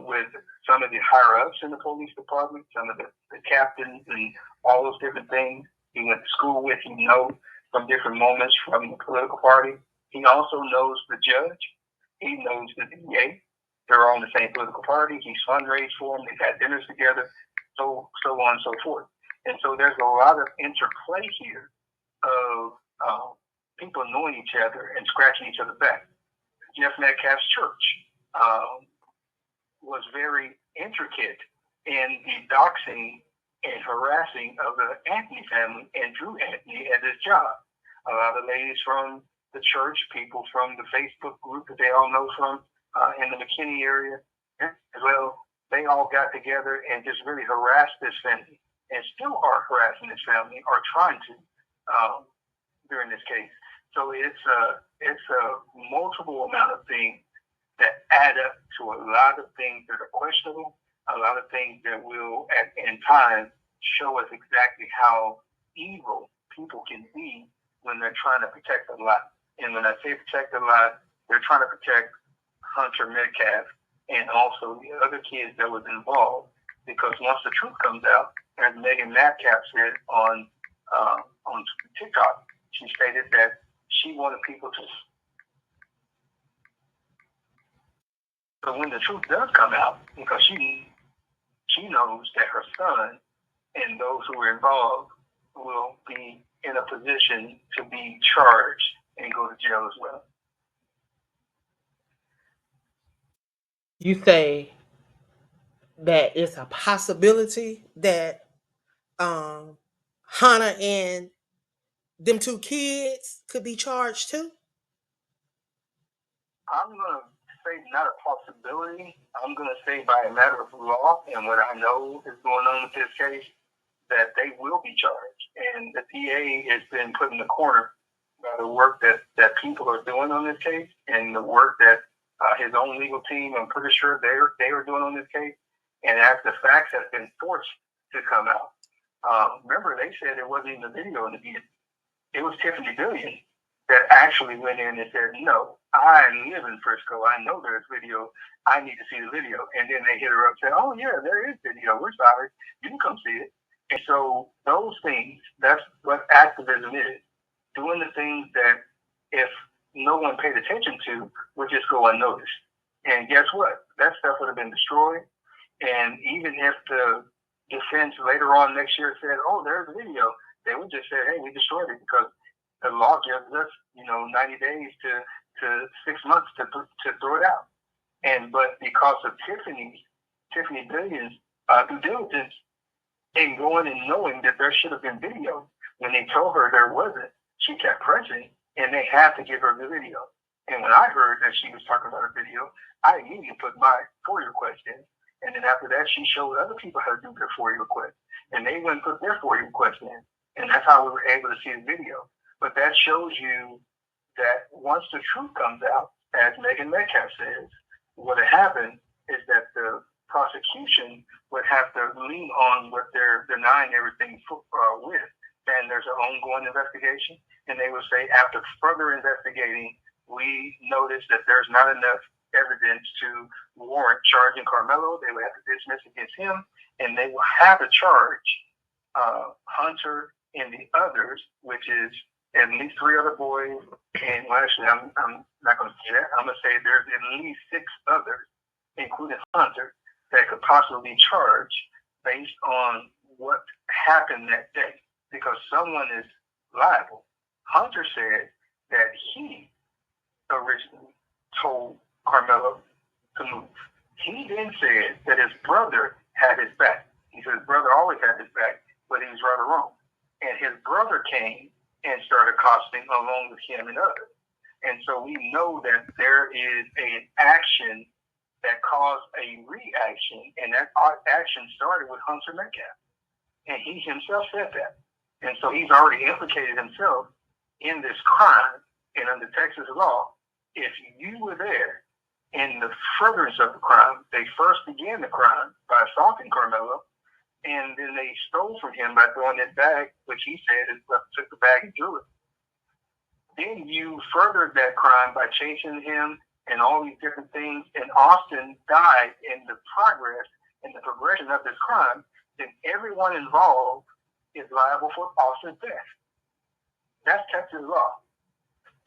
S4: with some of the higher ups in the police department, some of the captains and all those different things. He went to school with, he knows from different moments from the political party. He also knows the judge. He knows the DA. They're all in the same political party. He's fundraised for them. They've had dinners together, so on and so forth. And so there's a lot of interplay here of people knowing each other and scratching each other's back. Jeff Metcalf's church was very intricate in the doxing and harassing of the Anthony family and Drew Anthony at his job. A lot of ladies from the church, people from the Facebook group that they all know from in the McKinney area as well, they all got together and just really harassed this family and still are harassing this family or trying to during this case. So it's a multiple amount of things that add up to a lot of things that are questionable, a lot of things that will, in time, show us exactly how evil people can be when they're trying to protect a lot. And when I say protect a lot, they're trying to protect Hunter Metcalf and also the other kids that was involved. Because once the truth comes out, as Megan Metcalf said on TikTok, she stated that she wanted people to. So when the truth does come out, because she knows that her son and those who were involved will be in a position to be charged and go to jail as well.
S1: You say that it's a possibility that Hannah and them two kids could be charged too?
S4: I'm going to say not a possibility. I'm going to say by a matter of law and what I know is going on with this case, that they will be charged. And the DA has been put in the corner by the work that people are doing on this case and the work that his own legal team, I'm pretty sure they are doing on this case. And as the facts have been forced to come out, remember they said it wasn't even a video in the beginning. It was Tiffany Billion that actually went in and said, no, I live in Frisco. I know there's video. I need to see the video. And then they hit her up and said, oh, yeah, there is video. We're sorry. You can come see it. And so those things, that's what activism is. Doing the things that if no one paid attention to would just go unnoticed. And guess what? That stuff would have been destroyed. And even if the defense later on next year said, oh, there's a video, they would just say, hey, we destroyed it because the law gives us, 90 days to 6 months to throw it out. But because of Tiffany Billion's due diligence in going and knowing that there should have been video, when they told her there wasn't, she kept pressing, and they had to give her the video. And when I heard that she was talking about a video, I immediately put my FOIA request in. And then after that, she showed other people how to do their FOIA request. And they went and put their FOIA request in. And that's how we were able to see the video. But that shows you that once the truth comes out, as Megan Metcalf says, what had happened is that the prosecution would have to lean on what they're denying everything with. And there's an ongoing investigation. And they would say, after further investigating, we noticed that there's not enough evidence to warrant charging Carmelo. They would have to dismiss against him. And they will have to charge Hunter and the others, which is at least 3 other boys. And well, actually, I'm not going to say that. I'm going to say there's at least 6 others, including Hunter, that could possibly be charged based on what happened that day, because someone is liable. Hunter said that he originally told Carmelo to move. He then said that his brother had his back. He said his brother always had his back, but he was right or wrong. And his brother came and started accosting along with him and others. And so we know that there is an action that caused a reaction, and that action started with Hunter Metcalf. And he himself said that. And so he's already implicated himself in this crime. And under Texas law, if you were there in the furtherance of the crime, they first began the crime by assaulting Carmelo, and then they stole from him by throwing his bag, which he said is took the bag and threw it. Then you furthered that crime by chasing him and all these different things, and Austin died in the progress and the progression of this crime. Then everyone involved is liable for Austin's death. That's Texas law.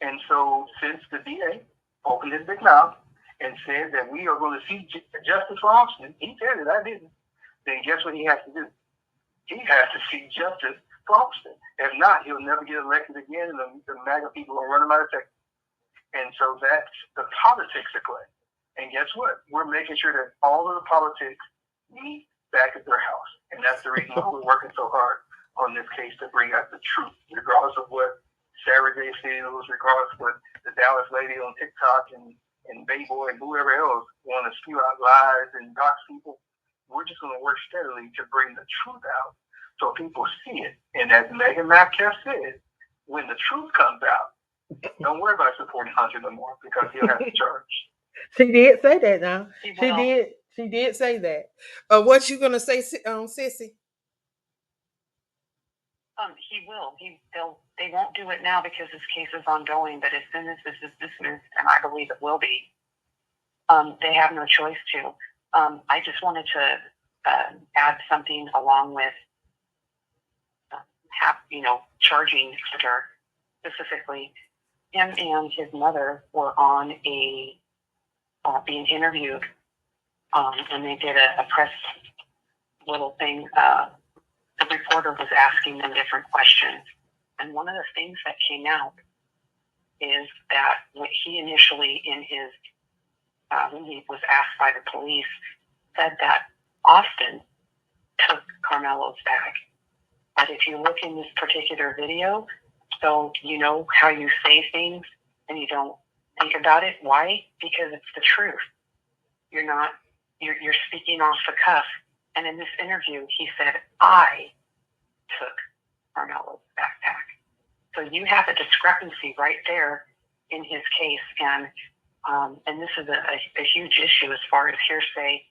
S4: And so since the DA opened his big mouth and said that we are going to see justice for Austin, he said it, I didn't. Then guess what he has to do? He has to seek justice for Austin. If not, he'll never get elected again, and the MAGA people will run him out of Texas. And so that's the politics at play. And guess what? We're making sure that all of the politics meet back at their house. And that's the reason why we're working so hard on this case to bring out the truth, regardless of what Sarah J. feels, regardless of what the Dallas lady on TikTok and Bayboy and whoever else want to spew out lies and dox people. We're just going to work steadily to bring the truth out so people see it. And as Megan Metcalf said, when the truth comes out, don't worry about supporting Hunter no more because he'll have to charge.
S1: She did say that now. She did say that. What you gonna say, Sissy?
S3: He will. They won't do it now because this case is ongoing. But as soon as this is dismissed, and I believe it will be, they have no choice to. I just wanted to add something along with charging Hunter specifically. Him and his mother were on being interviewed, and they did a press little thing. The reporter was asking them different questions, and one of the things that came out is that what he initially in his when he was asked by the police said that Austin took Carmelo's bag. But if you look in this particular video, so you know how you say things and you don't think about it. Why? Because it's the truth. You're speaking off the cuff. And in this interview, he said, I took Carmelo's backpack. So you have a discrepancy right there in his case. And this is a huge issue as far as hearsay.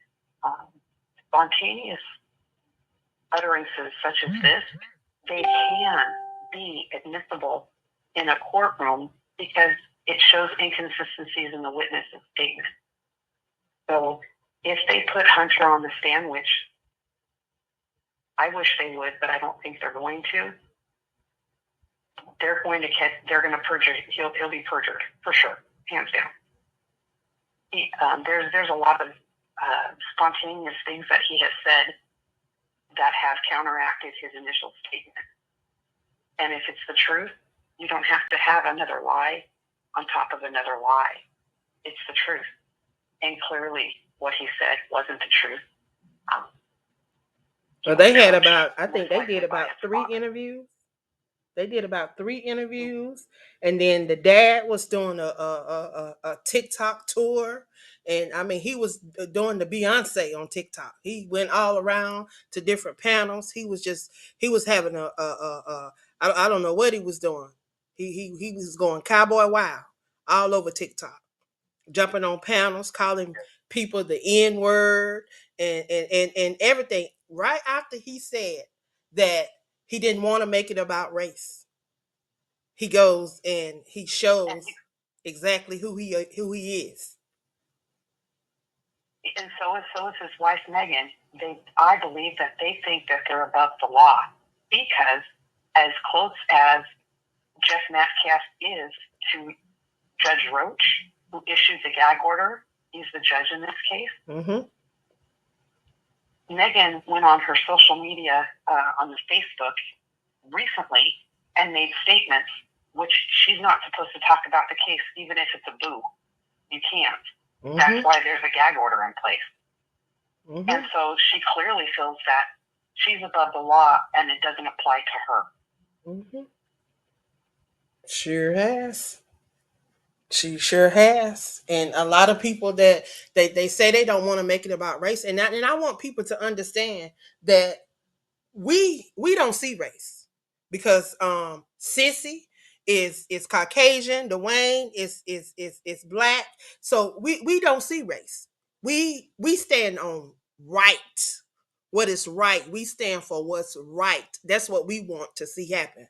S3: Spontaneous utterances such as this, they can be admissible in a courtroom because it shows inconsistencies in the witness's statement. So if they put Hunter on the stand, which I wish they would, but I don't think they're going to, they're going to perjure. He'll be perjured for sure, hands down. There's a lot of spontaneous things that he has said that have counteracted his initial statement. And if it's the truth, you don't have to have another lie on top of another lie. It's the truth. And clearly what he said wasn't the truth.
S1: Well, they had I think they did about 3 interviews. They did about 3 interviews, and then the dad was doing a TikTok tour, and I mean he was doing the Beyonce on TikTok. He went all around to different panels. He was having I don't know what he was doing. He was going cowboy wild all over TikTok, jumping on panels, calling people the N word and everything. Right after he said that he didn't want to make it about race, he goes and he shows exactly who he is.
S3: And so is his wife Megan. I believe that they think that they're above the law because as close as Jeff Metcalf is to Judge Roach, who issued the gag order, he's the judge in this case.
S1: Mm-hmm.
S3: Megan went on her social media on the Facebook recently and made statements which she's not supposed to talk about the case, even if it's a boo. You can't. Mm-hmm. That's why there's a gag order in place. Mm-hmm. And so she clearly feels that she's above the law and it doesn't apply to her.
S1: Mm-hmm. Sure has. She sure has. And a lot of people that they say they don't want to make it about race. And I want people to understand that we don't see race. Because Sissy is Caucasian, Dwayne is black. So we don't see race. We stand on right. What is right. We stand for what's right. That's what we want to see happen.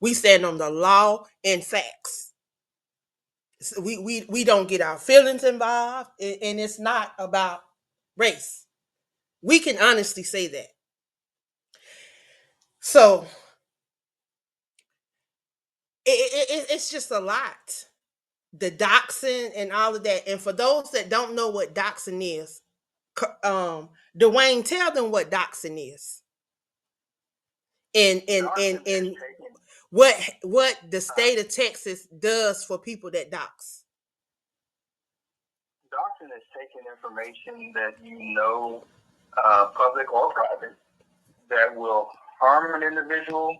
S1: We stand on the law and facts. We don't get our feelings involved, and it's not about race. We can honestly say that. So it's just a lot. The doxing and all of that. And for those that don't know what doxing is, Dwayne, tell them what doxing is. And what the state of Texas does for people that dox.
S4: Doxing is taking information that you know public or private, that will harm an individual,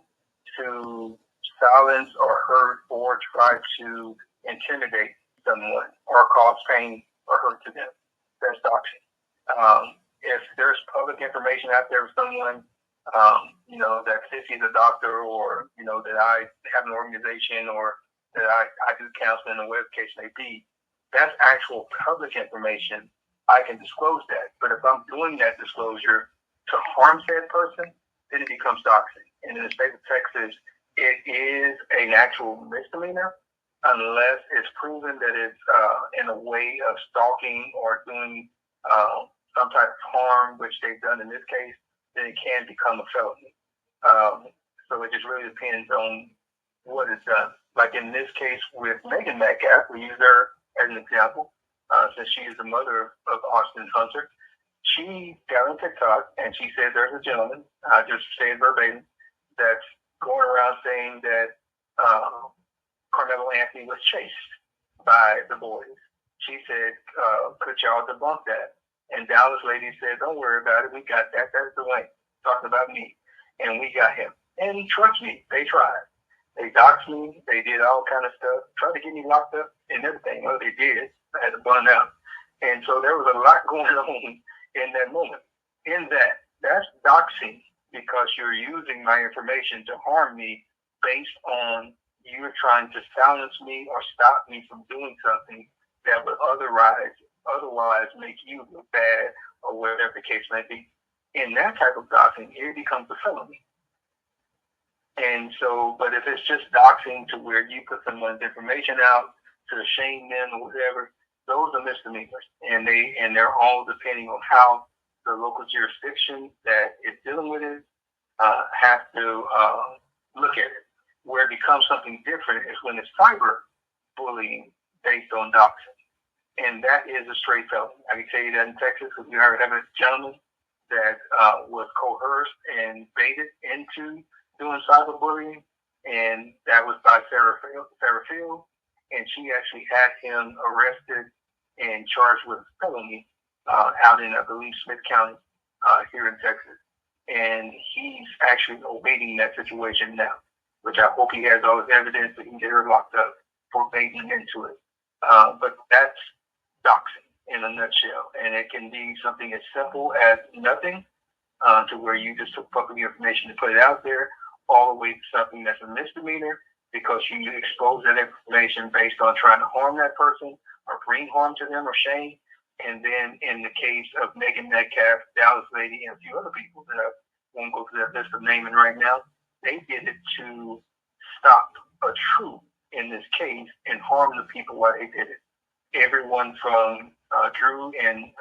S4: to silence or hurt or try to intimidate someone or cause pain or hurt to them. That's doxing. If there's public information out there of someone, that Sissy's a doctor, or, that I have an organization, or that I do counseling, or whatever the case may be, that's actual public information. I can disclose that. But if I'm doing that disclosure to harm said person, then it becomes doxing. And in the state of Texas, it is an actual misdemeanor unless it's proven that it's in a way of stalking or doing some type of harm, which they've done in this case, then it can become a felony. So it just really depends on what is done. Like in this case with Megan Metcalf, we use her as an example, since she is the mother of Austin Hunter. She got on TikTok and she said there's a gentleman, just saying verbatim, that's going around saying that Carmelo Anthony was chased by the boys. She said, could y'all debunk that? And Dallas lady said, don't worry about it. We got that. That's the way. Talking about me. And we got him. And trust me, they tried. They doxed me. They did all kind of stuff. Tried to get me locked up and everything. Well, they did. I had to burn out. And so there was a lot going on in that moment. That's doxing, because you're using my information to harm me based on you trying to silence me or stop me from doing something that would otherwise make you look bad, or whatever the case may be. In that type of doxing, it becomes a felony. And so, but if it's just doxing to where you put someone's information out to shame them or whatever, those are misdemeanors, and they're all depending on how the local jurisdiction that is dealing with it have to look at it. Where it becomes something different is when it's cyber bullying based on doxing, and that is a straight felony. I can tell you that in Texas, because we heard of a gentleman that was coerced and baited into doing cyberbullying, and that was by Sarah Field, and she actually had him arrested and charged with a felony out in, I believe, Smith County here in Texas. And he's actually awaiting that situation now, which I hope he has all his evidence that he can get her locked up for baiting into it. But that's doxing in a nutshell. And it can be something as simple as nothing, to where you just took public information to put it out there, all the way to something that's a misdemeanor because you expose that information based on trying to harm that person or bring harm to them or shame. And then in the case of Megan Metcalf, Dallas lady, and a few other people that I won't go through that list of naming right now, they did it to stop a truth in this case and harm the people while they did it. Everyone from Drew and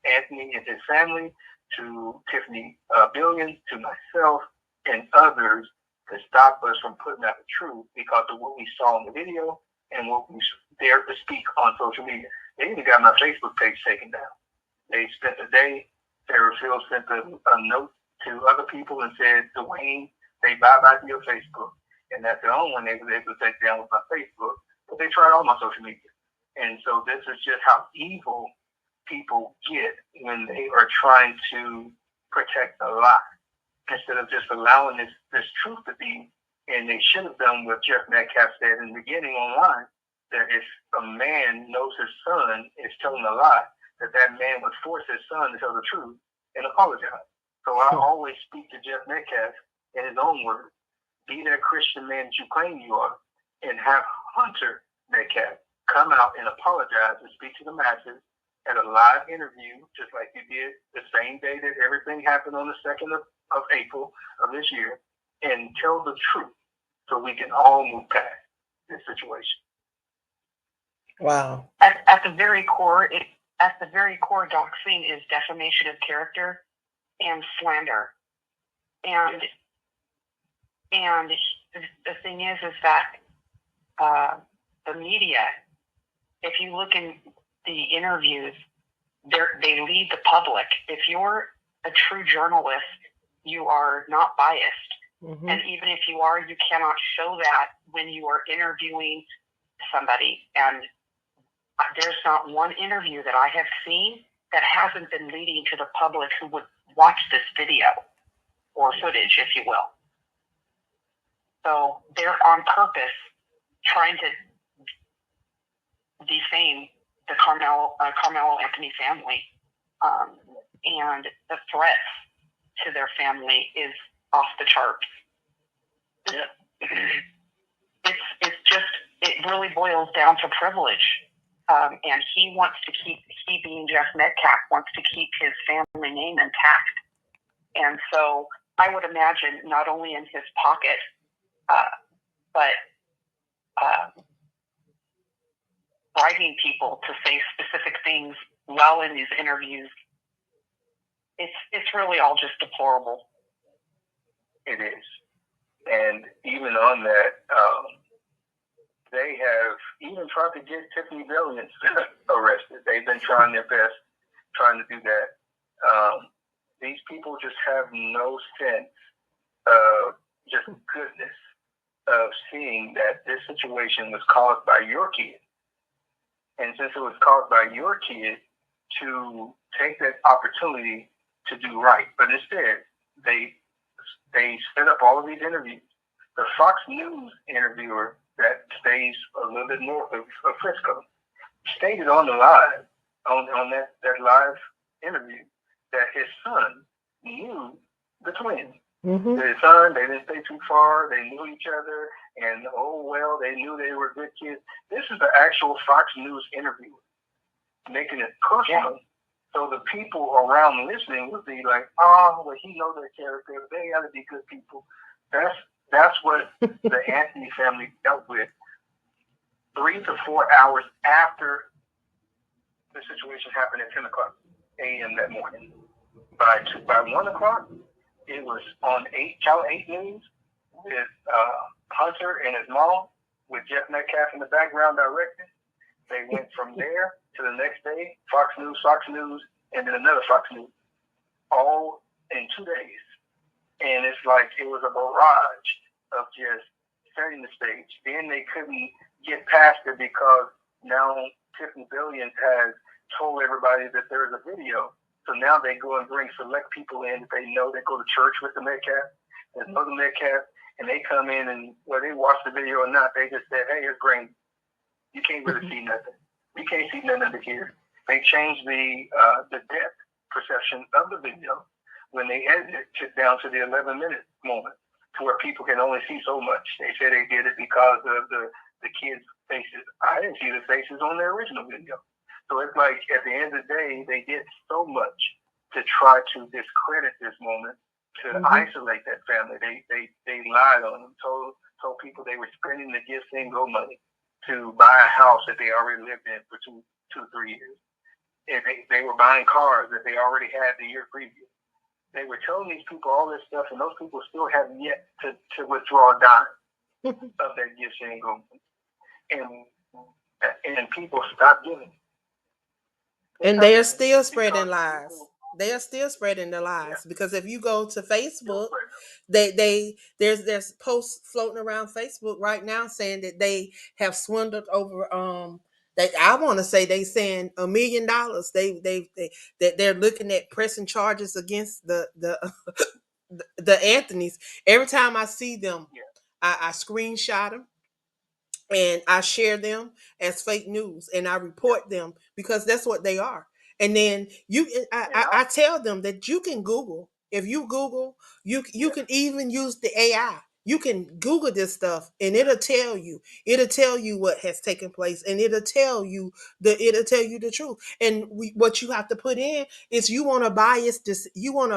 S4: Anthony and his family to Tiffany Billions to myself and others to stop us from putting out the truth because of what we saw in the video and what we dared to speak on social media. They even got my Facebook page taken down. They spent a day, Sarah Field sent a note to other people and said, Dwayne, they bye-bye to your Facebook. And that's the only one they were able to take down with my Facebook. But they tried all my social media. And so this is just how evil people get when they are trying to protect a lie instead of just allowing this truth to be. And they should have done what Jeff Metcalf said in the beginning online, that if a man knows his son is telling a lie, that man would force his son to tell the truth and apologize. So I always speak to Jeff Metcalf in his own words. Be that Christian man that you claim you are, and have Hunter Metcalf come out and apologize and speak to the masses at a live interview, just like you did the same day that everything happened on the 2nd of April of this year, and tell the truth so we can all move past this situation.
S1: Wow.
S2: At the very core, doxing is defamation of character and slander. And the thing is that the media, if you look in the interviews, they lead the public. If you're a true journalist, you are not biased. Mm-hmm. And even if you are, you cannot show that when you are interviewing somebody. And there's not one interview that I have seen that hasn't been leading to the public who would watch this video or footage, if you will. So they're on purpose trying to defame the Carmelo Anthony family, and the threats to their family is off the charts. Yeah. It's just, it really boils down to privilege. And he being Jeff Metcalf, wants to keep his family name intact. And so I would imagine not only in his pocket, but bribing people to say specific things while in these interviews. It's really all just deplorable.
S4: It is. And even on that, they have even tried to get Tiffany Billions arrested. They've been trying their best, trying to do that. These people just have no sense of just goodness of seeing that this situation was caused by your kid. And since it was caused by your kid, to take that opportunity to do right. But instead, they set up all of these interviews. The Fox News interviewer that stays a little bit north of Frisco stated on the live, on that live interview, that his son knew the twins. Mm-hmm. His son, they didn't stay too far, they knew each other, and they knew they were good kids. This is the actual Fox News interviewer making it personal. Yeah. So the people around listening would be like, well, he knows their character. They got to be good people. That's what the Anthony family dealt with 3 to 4 hours after the situation happened at 10 o'clock a.m. that morning. By 1 o'clock, it was on Channel 8 News with Hunter and his mom, with Jeff Metcalf in the background directing. They went from there to the next day, Fox News, and then another Fox News, all in 2 days. And it's like it was a barrage of just setting the stage. Then they couldn't get past it because now Tiffany Billions has told everybody that there is a video. So now they go and bring select people in that they know that go to church with the Metcalf, that know the Metcalf, and they come in and whether they watch the video or not, they just said, hey, it's green. You can't really see nothing. You can't see nothing here. They changed the depth perception of the video when they edited it down to the 11-minute moment to where people can only see so much. They said they did it because of the kids' faces. I didn't see the faces on the original video. So it's like at the end of the day, they did so much to try to discredit this moment, to isolate that family. They lied on them, told people they were spending the Give Send Go money to buy a house that they already lived in for 2 or 3 years. And they were buying cars that they already had the year previous. They were telling these people all this stuff, and those people still haven't yet to withdraw a dime of that Give Send Go. And people stopped giving.
S1: And they are still spreading lies. They are still spreading the lies because if you go to Facebook, there's posts floating around Facebook right now saying that they have swindled over I want to say they saying $1 million. They're looking at pressing charges against the Anthonys. Every time I see them, I screenshot them. And I share them as fake news and I report them because that's what they are. And then I tell them that you can Google. If you Google, you can even use the AI. You can Google this stuff and it'll tell you what has taken place and it'll tell you the truth. And what you have to put in is you want a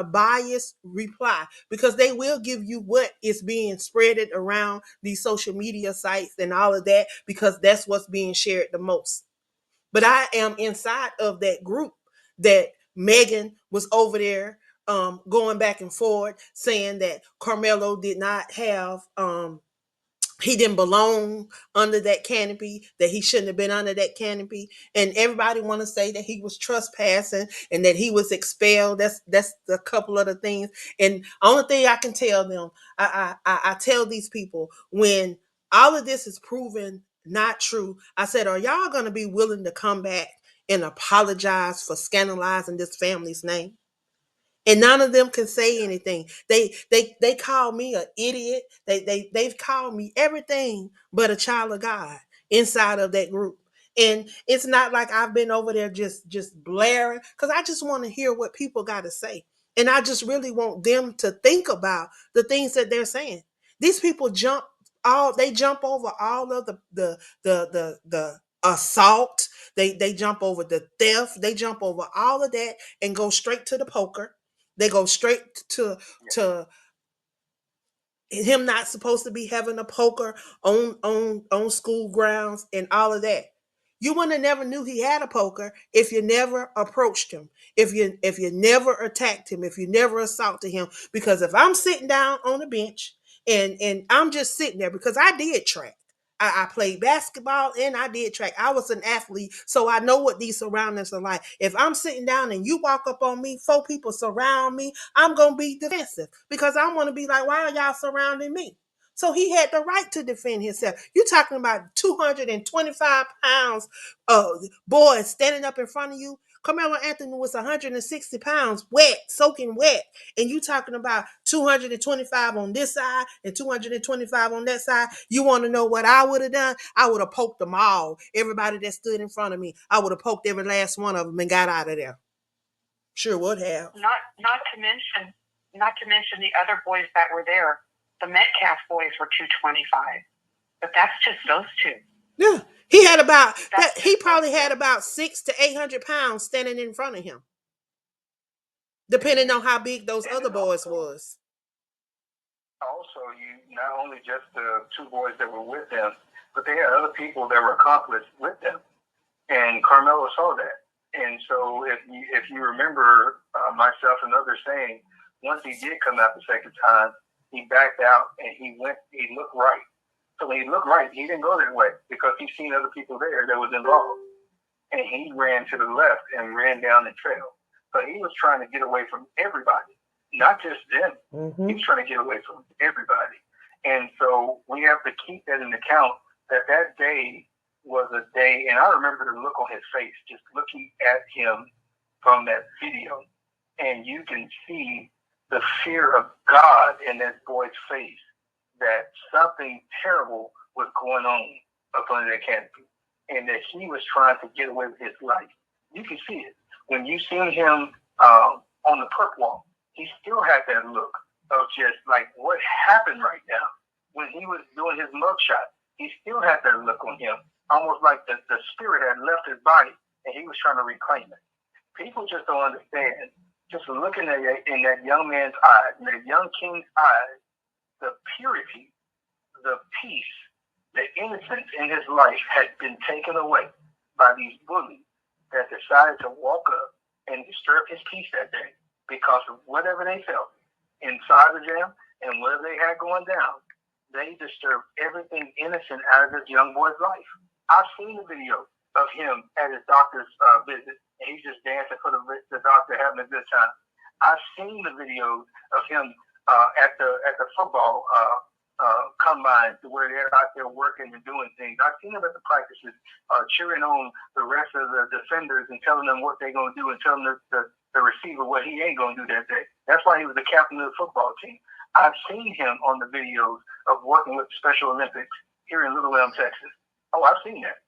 S1: biased reply because they will give you what is being spreaded around these social media sites and all of that because that's what's being shared the most. But I am inside of that group that Megan was over there going back and forth saying that Carmelo did not have he didn't belong under that canopy, that he shouldn't have been under that canopy. And everybody want to say that he was trespassing and that he was expelled. That's a couple of the things. And only thing I can tell them, I tell these people when all of this is proven not true, I said, are y'all going to be willing to come back and apologize for scandalizing this family's name? And none of them can say anything. They call me an idiot. They've called me everything but a child of God inside of that group. And it's not like I've been over there just blaring, because I just want to hear what people got to say. And I just really want them to think about the things that they're saying. These people jump over all of the assault. They jump over the theft. They jump over all of that and go straight to the poker. They go straight to him not supposed to be having a poker on school grounds and all of that. You would have never knew he had a poker if you never approached him, if you never attacked him, if you never assaulted him. Because if I'm sitting down on the bench and I'm just sitting there, because I did track. I played basketball and I did track. I was an athlete, so I know what these surroundings are like. If I'm sitting down and you walk up on me, 4 people surround me, I'm going to be defensive because I want to be like, why are y'all surrounding me? So he had the right to defend himself. You're talking about 225 pounds boy standing up in front of you. Carmelo Anthony was 160 pounds, wet, soaking wet. And you talking about 225 on this side and 225 on that side. You want to know what I would have done? I would have poked them all. Everybody that stood in front of me, I would have poked every last one of them and got out of there. Sure would have.
S2: Not to mention the other boys that were there. The Metcalf boys were 225, but that's just those two.
S1: Yeah, he had about that. He probably had about 600 to 800 pounds standing in front of him, depending on how big those other boys was.
S4: Also, you not only just the 2 boys that were with them, but they had other people that were accomplices with them, and Carmelo saw that. And so, if you remember myself and others saying, once he did come out the second time, he backed out and he looked right. So when he looked right, he didn't go that way because he seen other people there that was involved. And he ran to the left and ran down the trail. So he was trying to get away from everybody, not just them. Mm-hmm. He was trying to get away from everybody. And so we have to keep that in account, that day was a day, and I remember the look on his face, just looking at him from that video. And you can see the fear of God in that boy's face, that something terrible was going on up under that canopy, and that he was trying to get away with his life. You can see it. When you see him on the perp walk, he still had that look of just like, what happened right now? When he was doing his mugshot, he still had that look on him, almost like the spirit had left his body, and he was trying to reclaim it. People just don't understand. Just looking at it in that young man's eyes, in that young king's eyes, the purity, the peace, the innocence in his life had been taken away by these bullies that decided to walk up and disturb his peace that day because of whatever they felt inside the jail and whatever they had going down. They disturbed everything innocent out of this young boy's life. I've seen the video of him at his doctor's visit, and he's just dancing for the doctor, having a good time. I've seen the videos of him at the football combine, where they're out there working and doing things. I've seen him at the practices, cheering on the rest of the defenders and telling them what they're going to do and telling the receiver what he ain't going to do that day. That's why he was the captain of the football team. I've seen him on the videos of working with the Special Olympics here in Little Elm, Texas. Oh, I've seen that.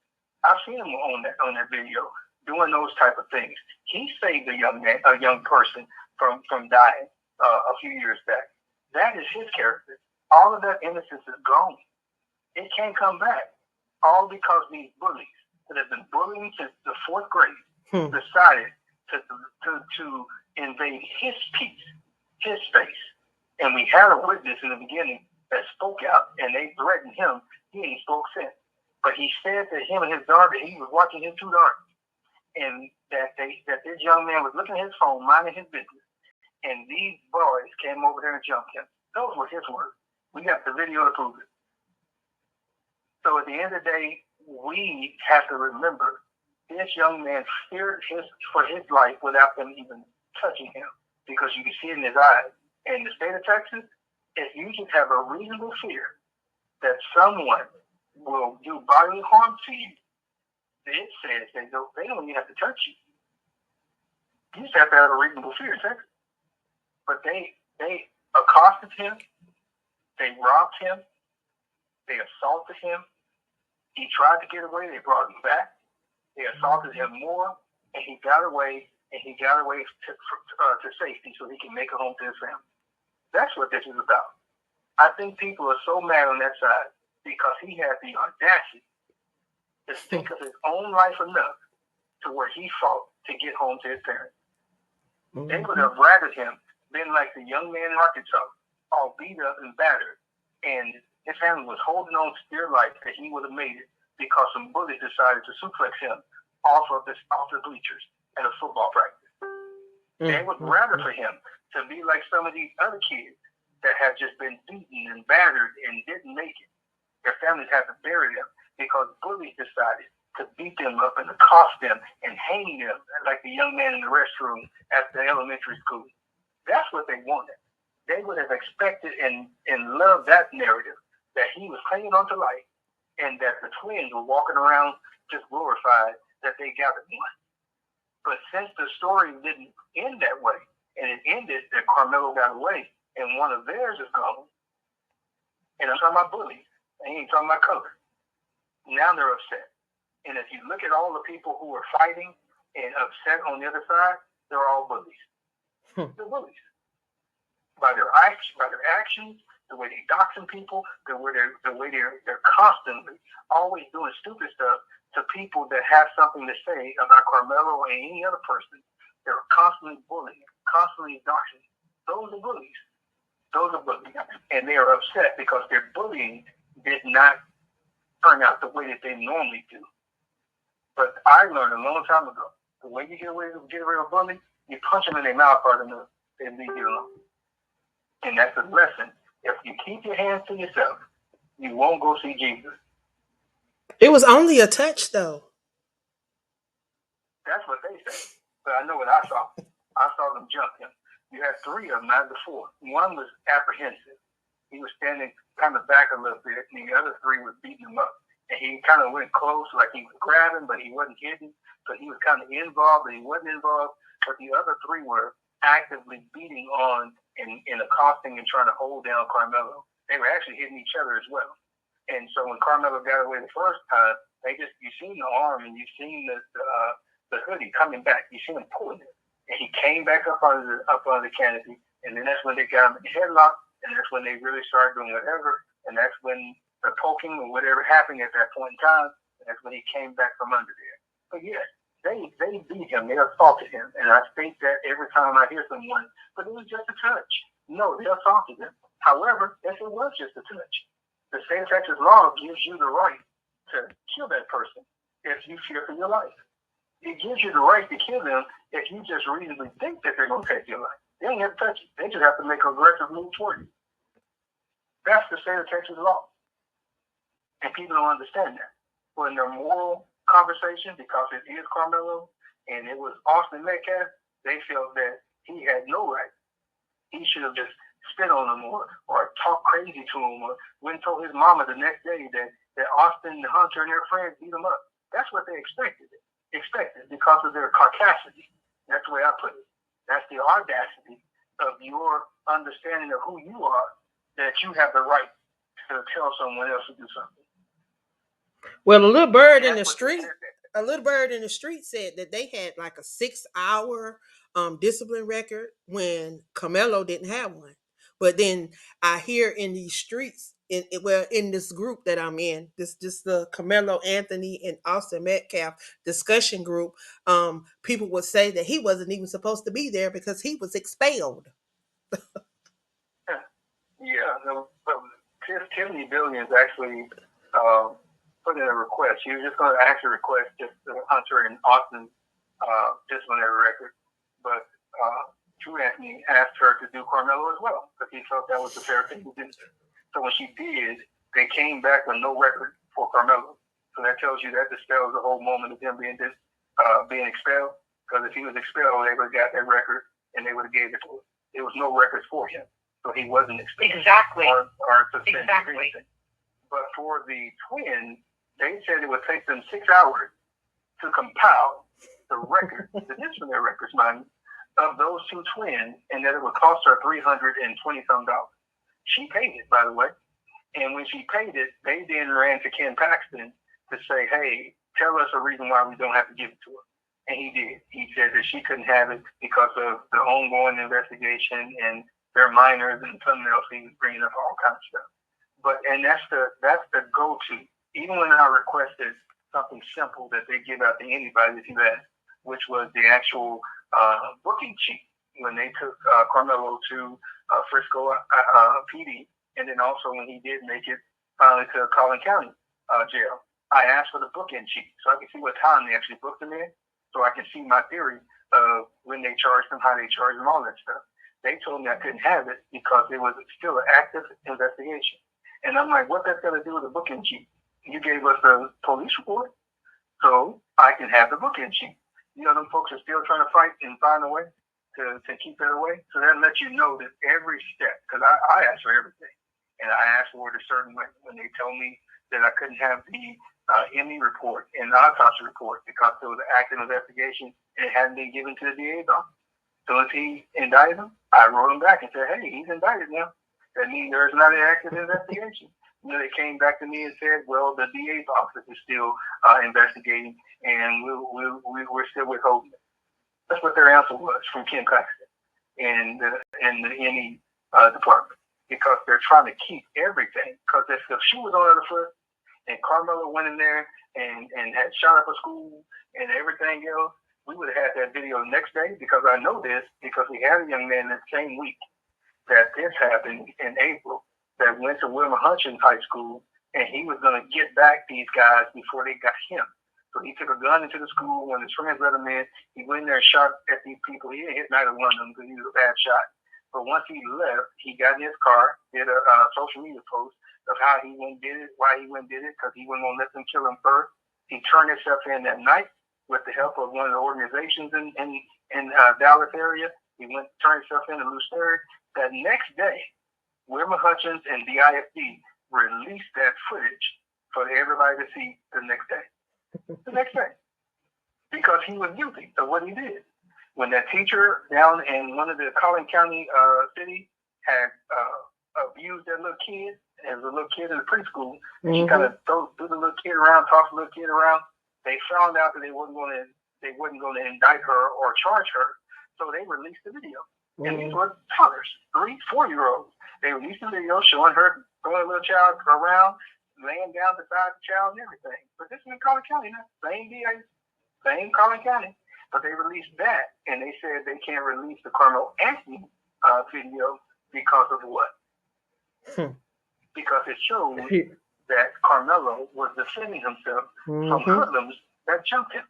S4: I've seen him on that video doing those type of things. He saved a young person from dying a few years back. That is his character. All of that innocence is gone. It can't come back. All because these bullies that have been bullying since the 4th grade decided to invade his peace, his space. And we had a witness in the beginning that spoke out, and they threatened him. He ain't spoke since. But he said to him and his daughter, he was watching his 2 daughters, and that this young man was looking at his phone, minding his business, and these boys came over there and jumped him. Those were his words. We got the video to prove it. So at the end of the day, we have to remember this young man feared for his life without them even touching him, because you can see it in his eyes. In the state of Texas, if you just have a reasonable fear that someone will do bodily harm to you, it says they don't even have to touch you. You just have to have a reasonable fear, Texas. But they accosted him, they robbed him, they assaulted him. He tried to get away, they brought him back. They assaulted him more, and he got away, to safety so he can make it home to his family. That's what this is about. I think people are so mad on that side because he had the audacity to think of his own life enough to where he fought to get home to his parents. Mm-hmm. They would have rather him been like the young man in Arkansas, all beat up and battered, and his family was holding on to their life that he would have made it because some bullies decided to suplex him off the bleachers at a football practice. Mm-hmm. They would rather for him to be like some of these other kids that have just been beaten and battered and didn't make it. Their families had to bury them because bullies decided to beat them up and accost them and hang them like the young man in the restroom at the elementary school. That's what they wanted. They would have expected and loved that narrative that he was clinging on to life and that the twins were walking around just glorified that they gathered one. But since the story didn't end that way, and it ended that Carmelo got away and one of theirs is gone, and I'm talking about bullies, I ain't talking about color. Now they're upset. And if you look at all the people who are fighting and upset on the other side, they're all bullies. They're bullies. By their actions, the way they doxing people, the way they're constantly always doing stupid stuff to people that have something to say about Carmelo or any other person. They're constantly bullying, constantly doxing. Those are bullies. Those are bullies. And they are upset because their bullying did not turn out the way that they normally do. But I learned a long time ago, the way you get rid of a bully, you punch them in their mouth hard enough, they leave you alone. And that's a lesson. If you keep your hands to yourself, you won't go see Jesus.
S1: It was only a touch, though.
S4: That's what they say. But I know what I saw. I saw them jump him. You had three of them, not the four. One was apprehensive. He was standing kind of back a little bit, and the other three was beating him up. And he kind of went close, like he was grabbing, but he wasn't hitting. So he was kind of involved, but he wasn't involved. But the other three were actively beating on and accosting and trying to hold down Carmelo. They were actually hitting each other as well. And so when Carmelo got away the first time, you seen the arm and you seen the hoodie coming back. You seen him pulling it, and he came back up on the canopy. And then that's when they got him in the headlock, and that's when they really started doing whatever. And that's when the poking or whatever happened at that point in time. And that's when he came back from under there. But yes, they beat him. They assaulted him, and I think that every time I hear someone, but it was just a touch. No, they assaulted him. However, yes, it was just a touch. The state of Texas law gives you the right to kill that person if you fear for your life. It gives you the right to kill them if you just reasonably think that they're going to take your life. They don't have to touch you. They just have to make an aggressive move toward you. That's the state of Texas law. And people don't understand that. Well, in their moral conversation, because it is Carmelo and it was Austin Metcalf, they felt that he had no right. He should have just spit on him or talked crazy to him or went and told his mama the next day that Austin, Hunter, and their friends beat him up. That's what they expected because of their caucasity. That's the way I put it. That's the audacity of your understanding of who you are, that you have the right to tell someone else to do something.
S1: Well, a little bird in the street said that they had like a 6-hour discipline record when Carmelo didn't have one. But then I hear in these streets, in this group that I'm in, this the Carmelo Anthony and Austin Metcalf discussion group, people would say that he wasn't even supposed to be there because he was expelled.
S4: Yeah, no, Tiffany Billions actually put in a request. She was just going to actually request just Hunter and Austin disciplinary record, but Drew Anthony asked her to do Carmelo as well because he felt that was the fair thing to do. So when she did, they came back with no record for Carmelo. So that tells you that dispels the whole moment of him being expelled. Because if he was expelled, they would have got that record and they would have gave it to him. There was no records for him, so he wasn't expelled.
S2: Exactly.
S4: Or suspended.
S2: Exactly.
S4: But for the twins, they said it would take them 6 hours to compile the record, the disciplinary records, mind, of those two twins, and that it would cost her $320-some. She paid it, by the way. And when she paid it, they then ran to Ken Paxton to say, hey, tell us a reason why we don't have to give it to her. And he did. He said that she couldn't have it because of the ongoing investigation and their minors and something else. He was bringing up all kinds of stuff. And that's the go-to. Even when I requested something simple that they give out to anybody that you ask, which was the actual booking sheet when they took Carmelo to Frisco PD, and then also when he did make it finally to Collin County jail. I asked for the bookend sheet so I could see what time they actually booked him in, so I could see my theory of when they charged him, how they charged him, all that stuff. They told me I couldn't have it because it was still an active investigation. And I'm like, what that's going to do with the bookend sheet? You gave us a police report, so I can have the bookend sheet. You know, them folks are still trying to fight and find a way to keep that away. So that lets you know that every step, because I asked for everything, and I asked for it a certain way. When they told me that I couldn't have the ME report and the autopsy report because it was an active investigation and it hadn't been given to the DA's office. So if he indicted him, I wrote him back and said, hey, he's indicted now. That means there's not an active investigation. You know, they came back to me and said, well, the DA's office is still investigating, and we're still withholding it. That's what their answer was from Ken Paxton and the ME department, because they're trying to keep everything. Because if the shoe was on the foot and Carmelo went in there and had shot up a school and everything else, we would have had that video the next day, because I know this because we had a young man that same week that this happened in April that went to Wilma Hutchins High School, and he was going to get back these guys before they got him. So he took a gun into the school. When his friends let him in, he went in there and shot at these people. He didn't hit neither one of them because he was a bad shot. But once he left, he got in his car, did a social media post of how he went and did it, why he went and did it, because he wasn't going to let them kill him first. He turned himself in that night with the help of one of the organizations in Dallas area. He went and turned himself in to Lucerne. That next day, Wilma Hutchins and the IFD released that footage for everybody to see the next day. The next day. Because he was guilty of what he did. When that teacher down in one of the Collin County cities had abused that little kid, as a little kid in the preschool, and she kind of threw the little kid around, tossed the little kid around, they found out that they wasn't going to indict her or charge her, so they released the video. And these were toddlers, 3, 4-year-olds. They released the video showing her throwing a little child around, laying down beside the child and everything. But this is in Collin County, not same DA, same Collin County. But they released that, and they said they can't release the Carmelo Anthony video because of what? Because it shows that Carmelo was defending himself from hoodlums that jumped him.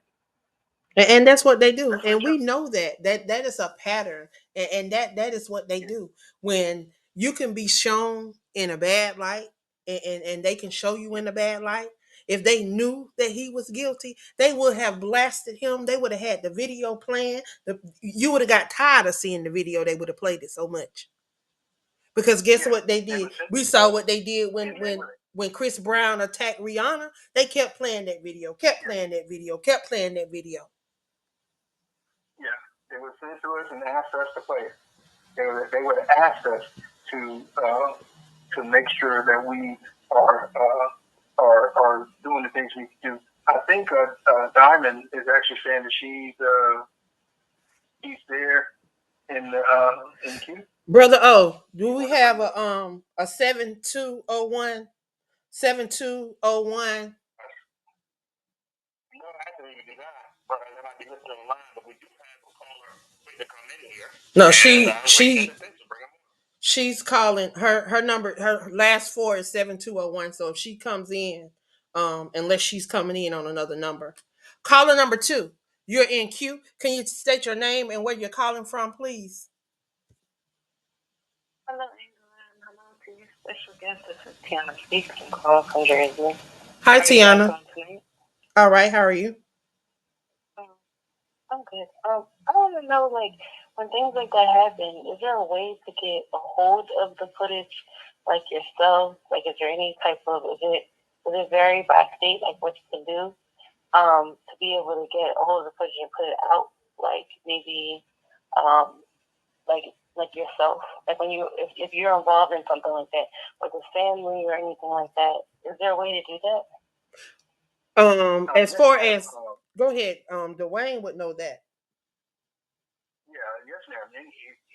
S1: And that's what they do. And we know that is a pattern. And that is what they do. When you can be shown in a bad light, and they can show you in a bad light. If they knew that he was guilty, they would have blasted him. They would have had the video playing. You would have got tired of seeing the video. They would have played it so much. Because guess what they did? We saw what they did when Chris Brown attacked Rihanna. They kept playing that video, kept playing that video.
S4: Yeah, they would send it to us and ask us to play it. They would ask us to make sure that we are doing the things we do. I think Diamond is actually saying that she's there in the queue.
S1: Brother O, do we have a 7201? 7201.
S2: No, actually, we do not. But they might be listening online, but we do have a caller waiting to come in here.
S1: No, she's calling her number. Her last 4 is 7201. So if she comes in, unless she's coming in on another number, caller number 2, you're in queue. Can you state your name and where you're calling from, please?
S3: Hello, England. Hello to your special guest. This is Tiana speaking. Call from Jersey.
S1: Hi, Tiana. All right, how are you?
S3: I'm good. I want to know, like, when things like that happen, is there a way to get a hold of the footage, like yourself? Like, is there any type of, does it vary by state, like what you can do to be able to get a hold of the footage and put it out? Like, maybe like yourself, like when you if you're involved in something like that with a family or anything like that, is there a way to do that?
S1: As far as go ahead, Dwayne would know that.
S4: Yeah, yes, ma'am.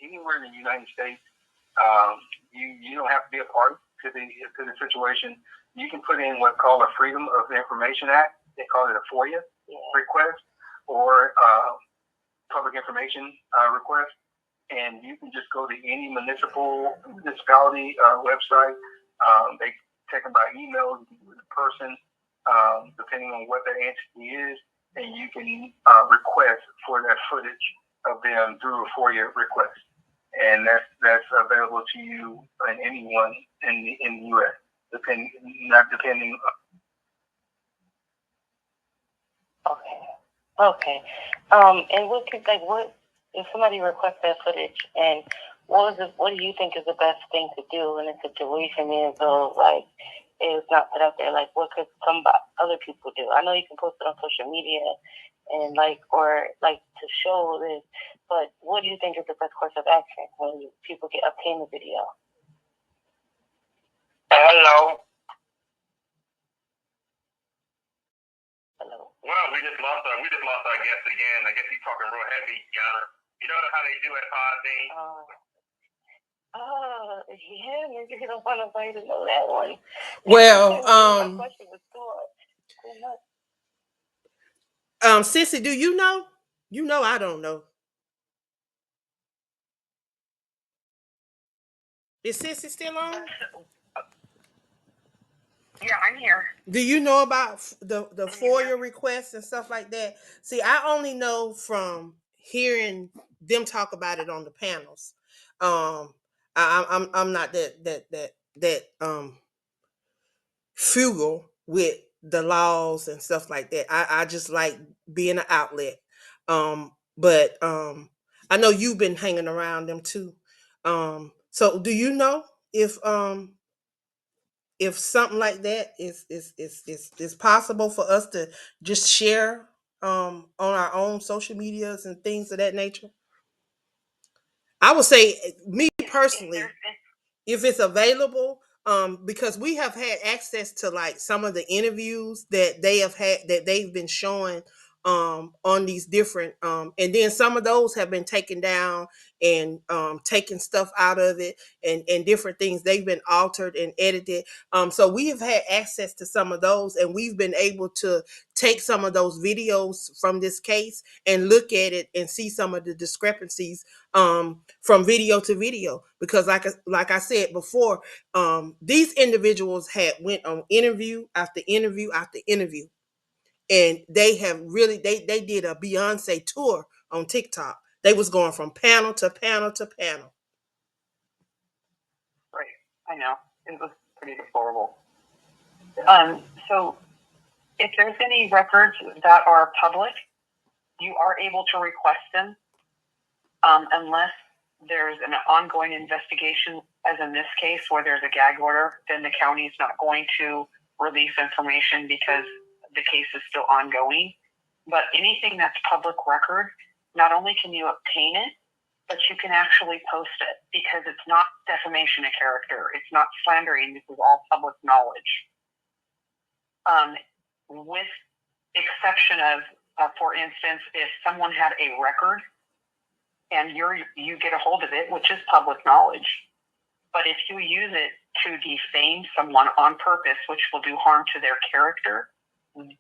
S4: Anywhere in the United States, you don't have to be a party to the situation. You can put in what's called a Freedom of Information Act. They call it a FOIA request or public information request, and you can just go to any municipality website. They take them by email with a person, depending on what that entity is, and you can request for that footage of them through a FOIA request, and that's available to you and anyone in the U.S. depending.
S3: Okay. And what if somebody requests that footage, and what do you think is the best thing to do in a situation where like it's not put out there? Like, what could other people do? I know you can post it on social media and or to show this, but what do you think is the best course of action when people obtain the video?
S2: Hello. Well, we just lost our guest again. I guess he's talking real heavy, Yana. You know how they do at Podbean?
S3: Yeah, maybe you don't want nobody to know that one.
S1: Well,
S3: my question was
S1: Sissy, do you know? You know I don't know. Is Sissy still on?
S3: Yeah, I'm here.
S1: Do you know about the FOIA requests and stuff like that? See, I only know from hearing them talk about it on the panels. I'm not that frugal with the laws and stuff like that. I just like being an outlet. But I know you've been hanging around them too. So do you know if something like that is possible for us to just share on our own social medias and things of that nature? I would say, me personally, if it's available, because we have had access to like some of the interviews that they've been showing on these different and then some of those have been taken down and taking stuff out of it, and different things they've been altered and edited. So we have had access to some of those, and we've been able to take some of those videos from this case and look at it and see some of the discrepancies from video to video, because like I said before, these individuals had went on interview after interview after interview, and they have really they did a Beyonce tour on TikTok. They was going from panel to panel to panel.
S3: Right, I know, it was pretty deplorable. So if there's any records that are public, you are able to request them, unless there's an ongoing investigation, as in this case, where there's a gag order. Then the county is not going to release information because the case is still ongoing. But anything that's public record, not only can you obtain it, but you can actually post it, because it's not defamation of character. It's not slandering. This is all public knowledge. With exception of, for instance, if someone had a record and you get a hold of it, which is public knowledge, but if you use it to defame someone on purpose, which will do harm to their character,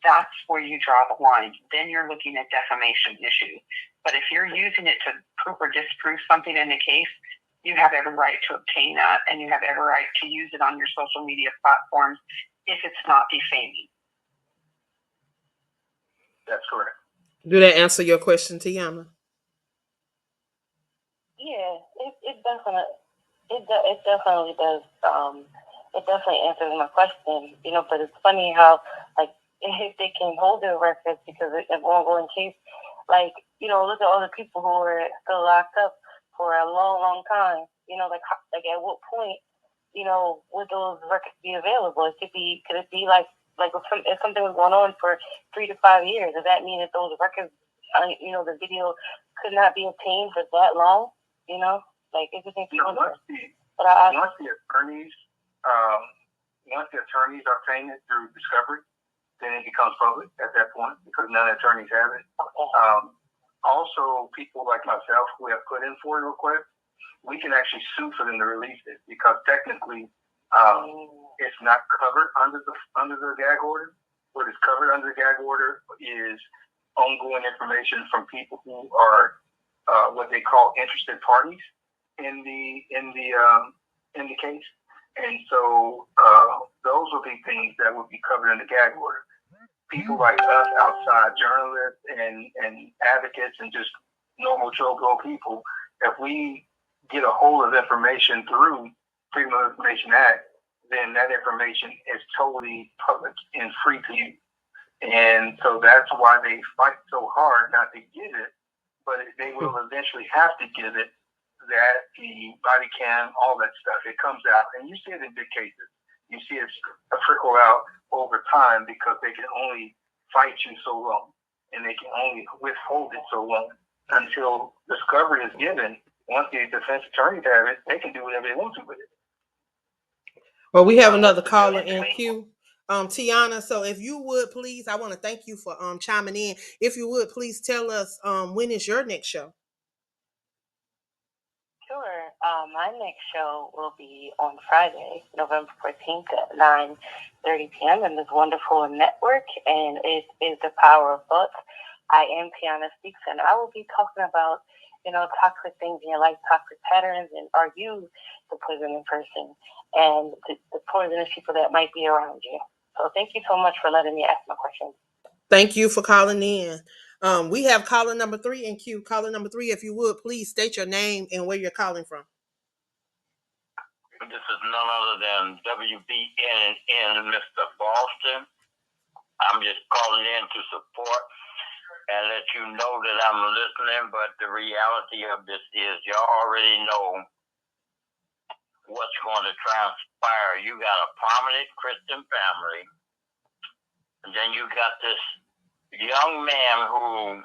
S3: that's where you draw the line. Then you're looking at defamation issue. But if you're using it to prove or disprove something in the case, you have every right to obtain that, and you have every right to use it on your social media platforms if it's not defaming.
S4: That's correct.
S1: Do that answer your question, Tiana?
S3: Yeah, it definitely does. It definitely answers my question. But it's funny how if they can hold their records, because it won't go in case. Look at all the people who are still locked up for a long, long time. At what point, would those records be available? Could it be if something was going on for 3 to 5 years? Does that mean that those records, the video could not be obtained for that long, you know? Like, it just takes
S4: once the attorneys obtain it through discovery, then it becomes public at that point because none of the attorneys have it. Okay. Also, people like myself who have put in FOIA requests, we can actually sue for them to release it because technically it's not covered under the gag order. What is covered under the gag order is ongoing information from people who are what they call interested parties in the case, and so those would be things that would be covered in the gag order. People like us, outside journalists and advocates and just normal Joe Blow people, if we get a hold of information through Freedom of Information Act, then that information is totally public and free to you. And so that's why they fight so hard not to give it, but they will eventually have to give it, that the body cam, all that stuff, it comes out. And you see it in big cases. You see it trickle out over time because they can only fight you so long and they can only withhold it so long until discovery is given. Once the defense attorneys have it, they can do whatever they want to with it.
S1: Well, we have another caller in queue. Tiana, so if you would please, I want to thank you for chiming in. If you would please tell us when is your next show?
S3: Sure. My next show will be on Friday, November 14th at 9:30 p.m. in this wonderful network, and it is The Power of Books. I am Tiana Speaks, and I will be talking about, toxic things in your life, toxic patterns, and are you the poisonous person and the poisonous people that might be around you. So thank you so much for letting me ask my questions.
S1: Thank you for calling in. We have caller number 3 in queue. Caller number 3, if you would, please state your name and where you're calling from.
S2: This is none other than WBNN, Mr. Boston. I'm just calling in to support and let you know that I'm listening, but the reality of this is y'all already know what's going to transpire. You got a prominent Christian family, and then you got this young man who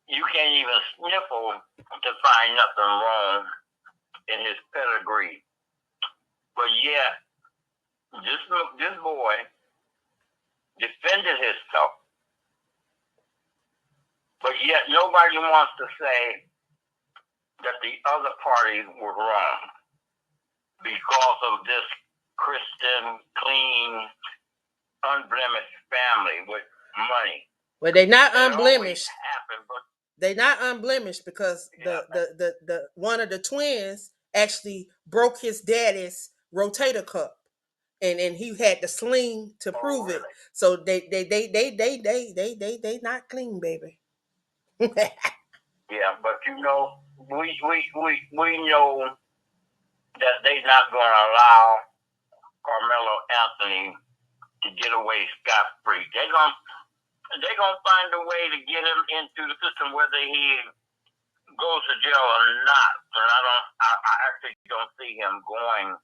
S2: you can't even sniffle to find nothing wrong in his pedigree. But yet, this boy defended himself. But yet nobody wants to say that the other party were wrong because of this Christian, clean, unblemished family with money.
S1: Well, they're not unblemished. They're not unblemished because the one of the twins actually broke his daddy's rotator cuff, and he had the sling to prove it. So they not clean, baby.
S2: Yeah, but we know that they're not going to allow Carmelo Anthony to get away scot-free. They're gonna find a way to get him into the system, whether he goes to jail or not. And I actually don't see him going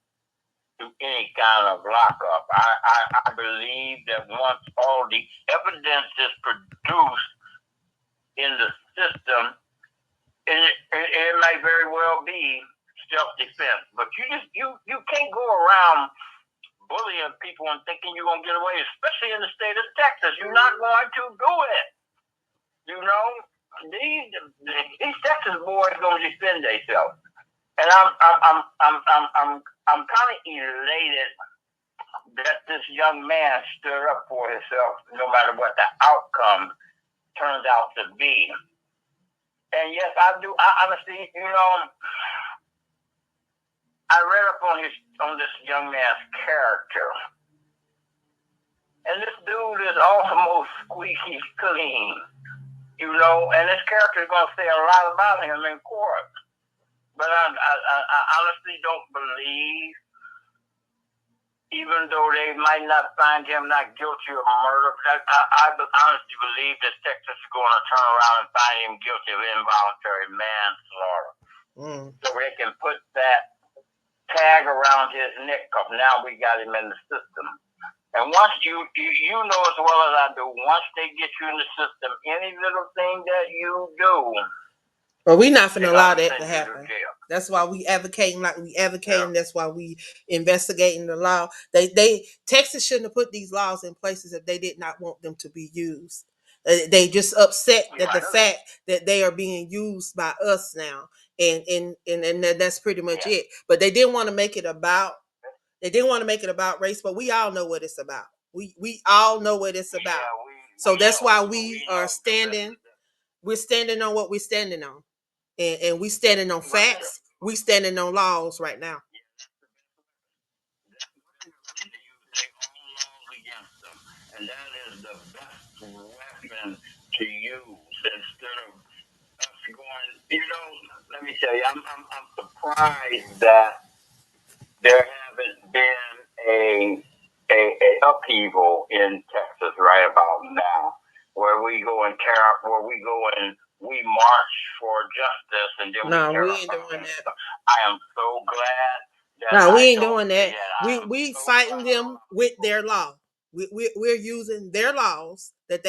S2: to any kind of lockup. I believe that once all the evidence is produced in the system, it may very well be self-defense. But you can't go around bullying people and thinking you're going to get away, especially in the state of Texas. You're not going to do it. These Texas boys going to defend themselves. And I'm kind of elated that this young man stood up for himself no matter what the outcome turns out to be. And yes, I do. I honestly, I read up on this young man's character, and this dude is almost squeaky clean, and his character is going to say a lot about him in court. But I honestly don't believe, even though they might not find him not guilty of murder, I honestly believe that Texas is going to turn around and find him guilty of involuntary manslaughter. So they can put that tag around his neck, because now we got him in the system. And once you know as well as I do, once they get you in the system, any little thing that you do
S1: But we not finna
S2: They're
S1: allow
S2: not gonna
S1: that to
S2: send you to
S1: happen.
S2: jail.
S1: That's why we advocating like we advocating.
S2: Yeah.
S1: That's why we investigating the law. Texas shouldn't have put these laws in places if they did not want them to be used. They just upset that the fact that they are being used by us now, and that's pretty much
S2: Yeah.
S1: it. But they didn't want to make it about. They didn't want to make it about race, but we all know what it's about. We all know what it's about.
S2: Yeah,
S1: So
S2: we
S1: that's
S2: know.
S1: why we
S2: know.
S1: are standing. We're standing on what we're standing on, and we standing on facts. We standing on laws right now.
S2: They own laws against them, and that is the best weapon to use instead of us going. Let me tell you, I'm surprised that there haven't been a upheaval in Texas right about now, where we go and we march for justice, and then
S1: No,
S2: we tear
S1: we
S2: up
S1: ain't doing that.
S2: I am so glad that
S1: No, we
S2: I
S1: ain't
S2: don't
S1: doing
S2: see
S1: that.
S2: it.
S1: We
S2: So
S1: fighting them with their law. We're using their laws that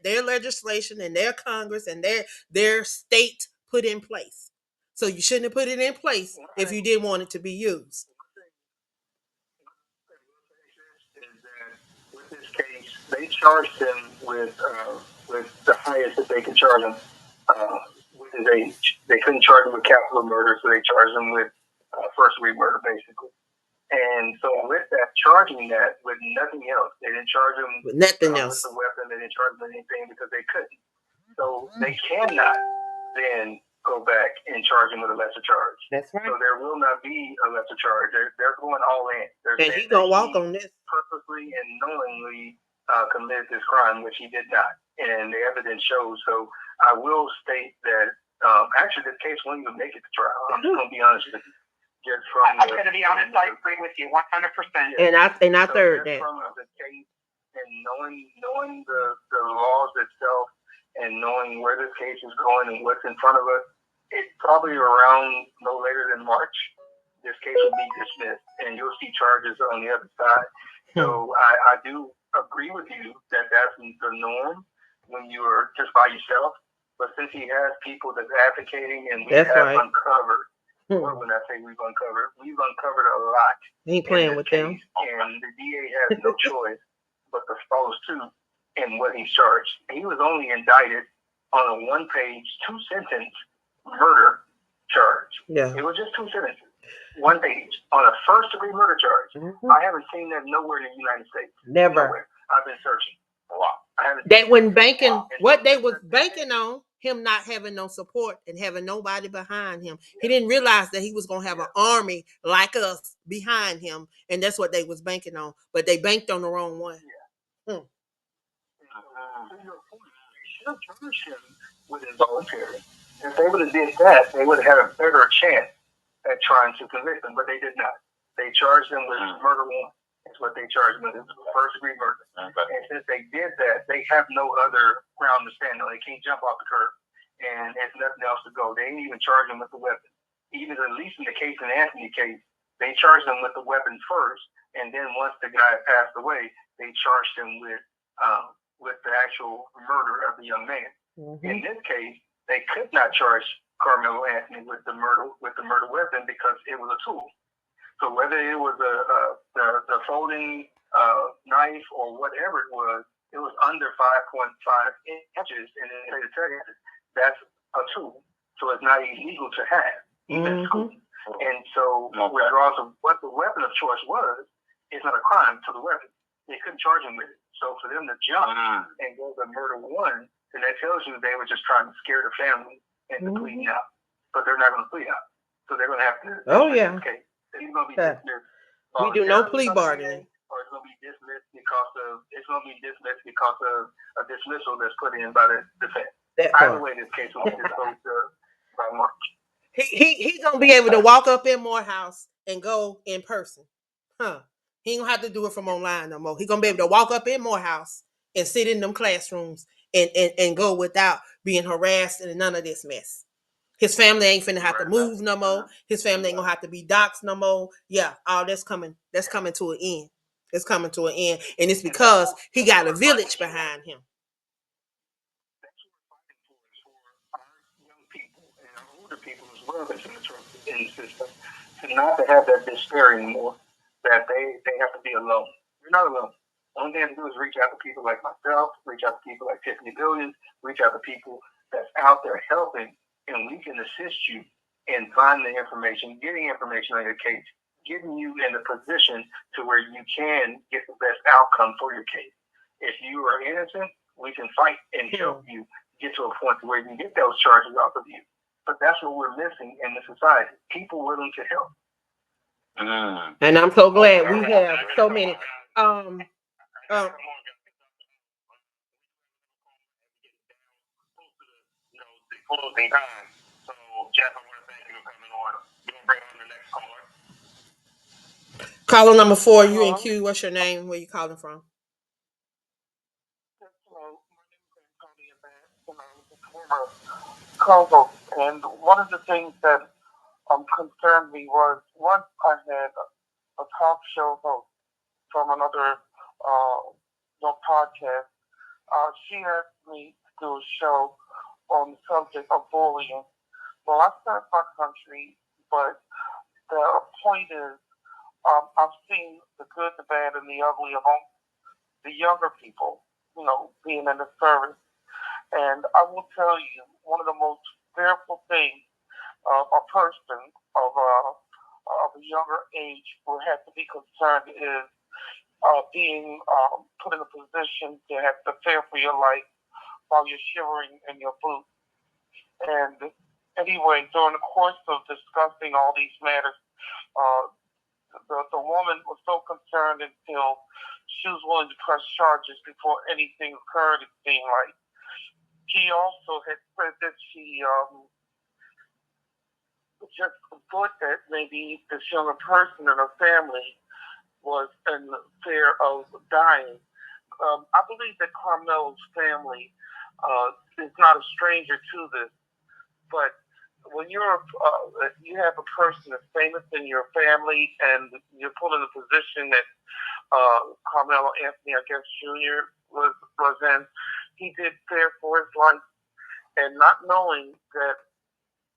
S1: their legislation and their Congress and their state put in place. So you shouldn't have put it in place if you didn't want it to be used.
S4: Is that with this case, they charged him with the highest that they could charge him with his age. They couldn't charge him with capital murder, so they charged him with first degree murder, basically. And so with that, charging that with nothing else, they didn't charge him
S1: With nothing
S4: with
S1: else.
S4: the weapon. They didn't charge him with anything because they couldn't. So they cannot then go back and charge him with a lesser charge.
S1: That's right.
S4: So there will not be a lesser charge. They're going all in.
S1: And he's gonna walk on this.
S4: Purposely and knowingly committed this crime, which he did not, and the evidence shows. So I will state that actually this case won't even make it to trial. I'm just gonna be honest with you.
S2: I'm going to be honest. I agree with you 100%.
S1: And I third that.
S4: From the case and knowing the laws itself and knowing where this case is going and what's in front of us, it's probably around no later than March. This case will be dismissed, and you'll see charges on the other side. So I do agree with you that that's the norm when you're just by yourself. But since he has people that's advocating, and we have uncovered. What when I say we've uncovered a lot.
S1: He ain't playing with them.
S4: And the DA has no choice but to follow suit in what he's charged. He was only indicted on a 1-page, 2-sentence murder charge. Yeah. It was just 2 sentences, 1 page on a first-degree murder charge. Mm-hmm. I haven't seen that nowhere in the United States.
S1: Never.
S4: Nowhere. I've been searching a lot.
S1: They when banking what they was banking on him not having no support and having nobody behind him. He didn't realize that he was gonna have an army like us behind him, and that's what they was banking on. But they banked on the wrong one.
S4: Yeah. To your point, they should have charged him with involuntary. If they would have did that, they would have had a better chance at trying to convict him, but they did not. They charged him with murder one. That's what they charged him with. It was first degree murder. Okay. And since they did that, they have no other ground to stand on. They can't jump off the curb. And there's nothing else to go. They didn't even charge him with the weapon. Even at least in the case in Anthony case, they charged him with the weapon first, and then once the guy passed away, they charged him with the actual murder of the young man. Mm-hmm. In this case, they could not charge Carmelo Anthony with the murder weapon because it was a tool. So whether it was the folding knife or whatever it was under 5.5 inches, and then they tell you that's a tool. So it's not illegal to have, even school. And so regardless of what the weapon of choice was, it's not a crime to the weapon. They couldn't charge him with it. So for them to jump and go to murder one, then that tells you they were just trying to scare the family into pleading out. But they're not going to plead out. So they're going to have to. Okay. He's going to be dismissed.
S1: We do no plea bargaining.
S4: Or it's going to be dismissed because of a dismissal that's put in by the defense. Either way, this case will be disposed by March.
S1: He gonna be able to walk up in Morehouse and go in person. He ain't gonna have to do it from online no more. He gonna be able to walk up in Morehouse and sit in them classrooms and go without being harassed and none of this mess. His family ain't finna have to move no more. His family ain't gonna have to be doxxed no more. Yeah, all that's coming to an end. It's coming to an end. And it's because he got a village behind him.
S4: brothers in the system, to not to have that despair anymore, that they have to be alone. You're not alone. The only thing you have to do is reach out to people like myself, reach out to people like Tiffany Billions, reach out to people that's out there helping, and we can assist you in finding the information, getting information on your case, getting you in a position to where you can get the best outcome for your case. If you are innocent, we can fight and help you get to a point where you can get those charges off of you. But that's what we're missing in the society. People willing to help.
S1: And I'm so glad we have so many.
S2: Closing time. So, Jeff, I want to thank you for coming on. We're going to bring on the next caller.
S1: Caller number 4, you in queue. What's your name? Where you calling from?
S4: Hello, my name is Tony and I was a former co-host. And one of the things that concerned me was once I had a talk show host from another podcast. She asked me to do a show on the subject of bullying. Well, I serve my country, but the point is, I've seen the good, the bad, and the ugly of the younger people, being in the service. And I will tell you, one of the most fearful things a person of a younger age will have to be concerned is being put in a position to have to fear for your life while you're shivering in your boots. And anyway, during the course of discussing all these matters, the woman was so concerned until she was willing to press charges before anything occurred, it seemed like. She also had said that she just thought that maybe this younger person in her family was in fear of dying. I believe that Carmelo's family is not a stranger to this, but when you have a person that's famous in your family and you're put in a position that Carmelo Anthony, I guess, Jr. was in, he did fear for his life, and not knowing that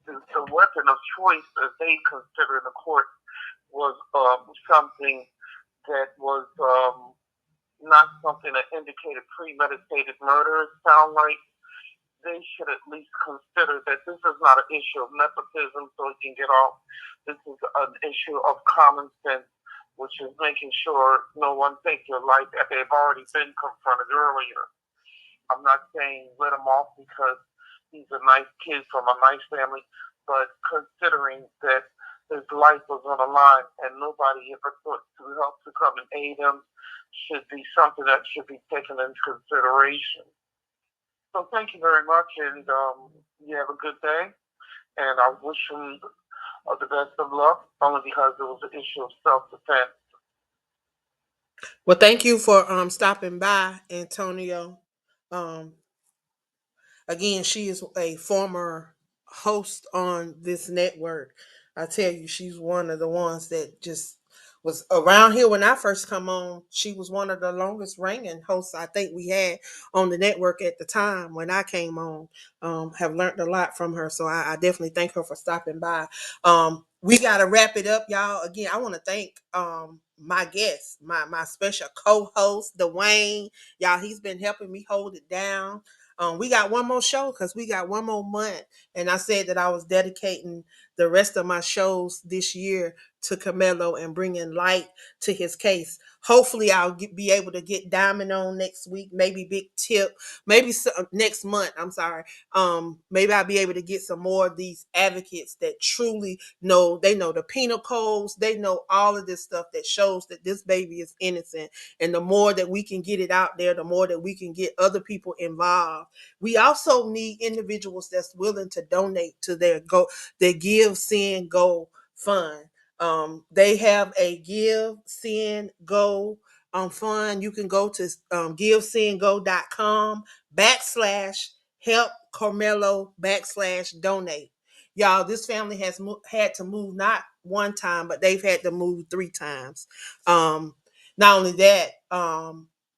S4: the weapon of choice as they consider in the court was something that was not something that indicated premeditated murder. It sounds like they should at least consider that this is not an issue of nepotism so it can get off. This is an issue of common sense, which is making sure no one takes your life that they've already been confronted earlier. I'm not saying let him off because he's a nice kid from a nice family, but considering that his life was on the line and nobody ever thought to help to come and aid him should be something that should be taken into consideration. So thank you very much, and you have a good day, and I wish him the best of luck, only because it was an issue of self-defense.
S1: Well, thank you for stopping by, Antonio. Again, she is a former host on this network. I tell you, she's one of the ones that just was around here when I first come on. She was one of the longest reigning hosts I think we had on the network at the time when I came on. Have learned a lot from her, so I definitely thank her for stopping by. We got to wrap it up, y'all. Again, I want to thank my guest, my special co-host, Dwayne. Y'all, he's been helping me hold it down. We got one more show because we got one more month. And I said that I was dedicating the rest of my shows this year to Carmelo and bringing light to his case. Hopefully, I'll be able to get Diamond on next week, maybe Big Tip, maybe next month. I'm sorry. Maybe I'll be able to get some more of these advocates that truly know. They know the penal codes. They know all of this stuff that shows that this baby is innocent. And the more that we can get it out there, the more that we can get other people involved. We also need individuals that's willing to donate to their Give, Send, Go fund. They have a Give, Send, Go fund. You can go to givesendgo.com /help Carmelo /donate. Y'all, this family has had to move not one time, but they've had to move 3 times. Not only that,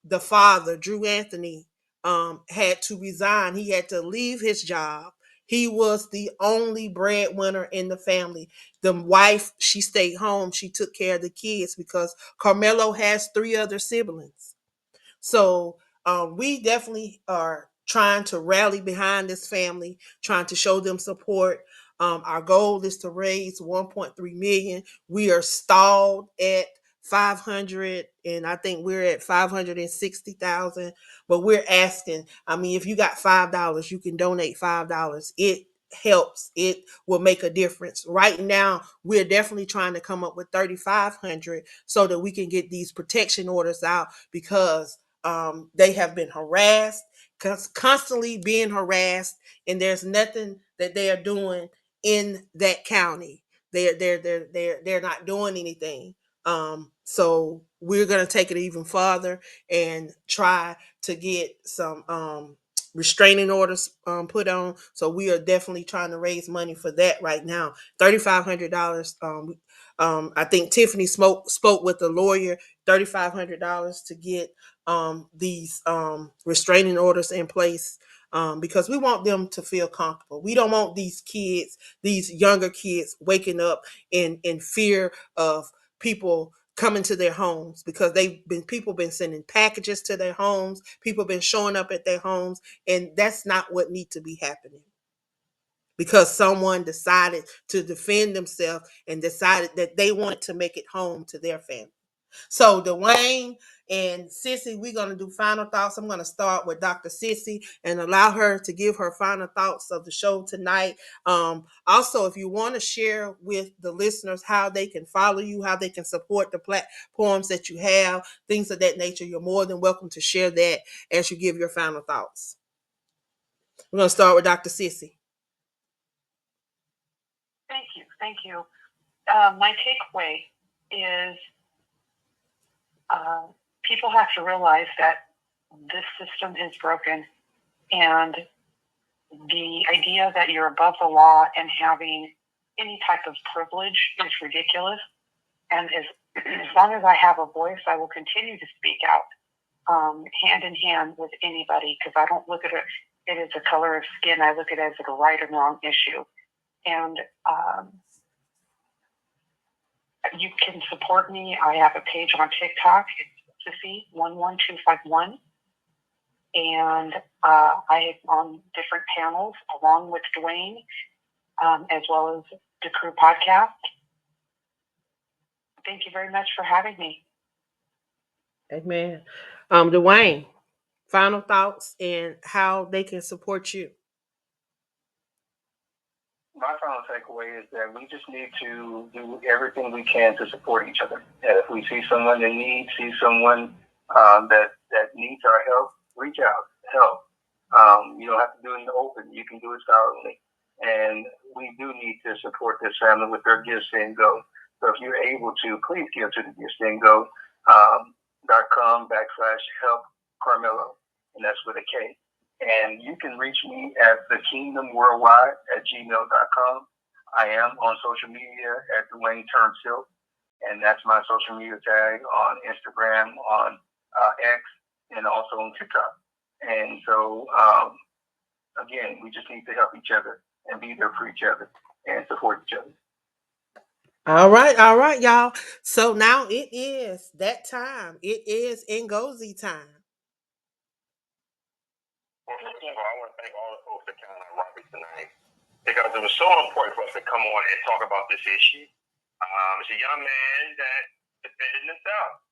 S1: the father, Drew Anthony, had to resign. He had to leave his job. He was the only breadwinner in the family. The wife, she stayed home. She took care of the kids because Carmelo has 3 other siblings. So we definitely are trying to rally behind this family, trying to show them support. Our goal is to raise 1.3 million. We are stalled at 500, and I think we're at 560,000. But we're asking. I mean, if you got $5, you can donate $5. It helps. It will make a difference. Right now, we're definitely trying to come up with 3,500 so that we can get these protection orders out because they have been harassed, constantly being harassed, and there's nothing that they are doing in that county. They're not doing anything. So we're gonna take it even farther and try to get some restraining orders put on. So we are definitely trying to raise money for that right now. $3,500. I think Tiffany spoke with the lawyer. $3,500 to get these restraining orders in place because we want them to feel comfortable. We don't want these kids, these younger kids, waking up in fear of people coming to their homes because people been sending packages to their homes. People been showing up at their homes, and that's not what needs to be happening because someone decided to defend themselves and decided that they wanted to make it home to their family. So Dwayne and Sissy, we're going to do final thoughts. I'm going to start with Dr. Sissy and allow her to give her final thoughts of the show tonight. Also, if you want to share with the listeners how they can follow you, how they can support the platforms that you have, things of that nature, you're more than welcome to share that as you give your final thoughts. We're going to start with Dr. Sissy.
S5: Thank you. Thank you. My takeaway is people have to realize that this system is broken, and the idea that you're above the law and having any type of privilege is ridiculous. And as long as I have a voice, I will continue to speak out hand in hand with anybody, because I don't look at it as a color of skin. I look at it as a right and wrong issue. And you can support me. I have a page on TikTok. It's Sissy11251. And I am on different panels along with Dwayne, as well as the Crew Podcast. Thank you very much for having me.
S1: Amen. Dwayne, final thoughts and how they can support you.
S4: My final takeaway is that we just need to do everything we can to support each other. And if we see someone in need, see someone that needs our help, reach out, help. You don't have to do it in the open. You can do it silently. And we do need to support this family with their Give, Send, Go. So if you're able to, please give to the Give, Send, Go .com/help Carmelo, and that's with a K. And you can reach me at thekingdomworldwide@gmail.com. I am on social media at Dwayne Turnsill, and that's my social media tag on Instagram, on X, and also on TikTok. And so, again, we just need to help each other and be there for each other and support each other.
S1: All right, y'all. So now it is that time. It is Ngozi time.
S2: Well, first of all, I want to thank all the folks that came on Robbie tonight because it was so important for us to come on and talk about this issue. It's a young man that defended himself,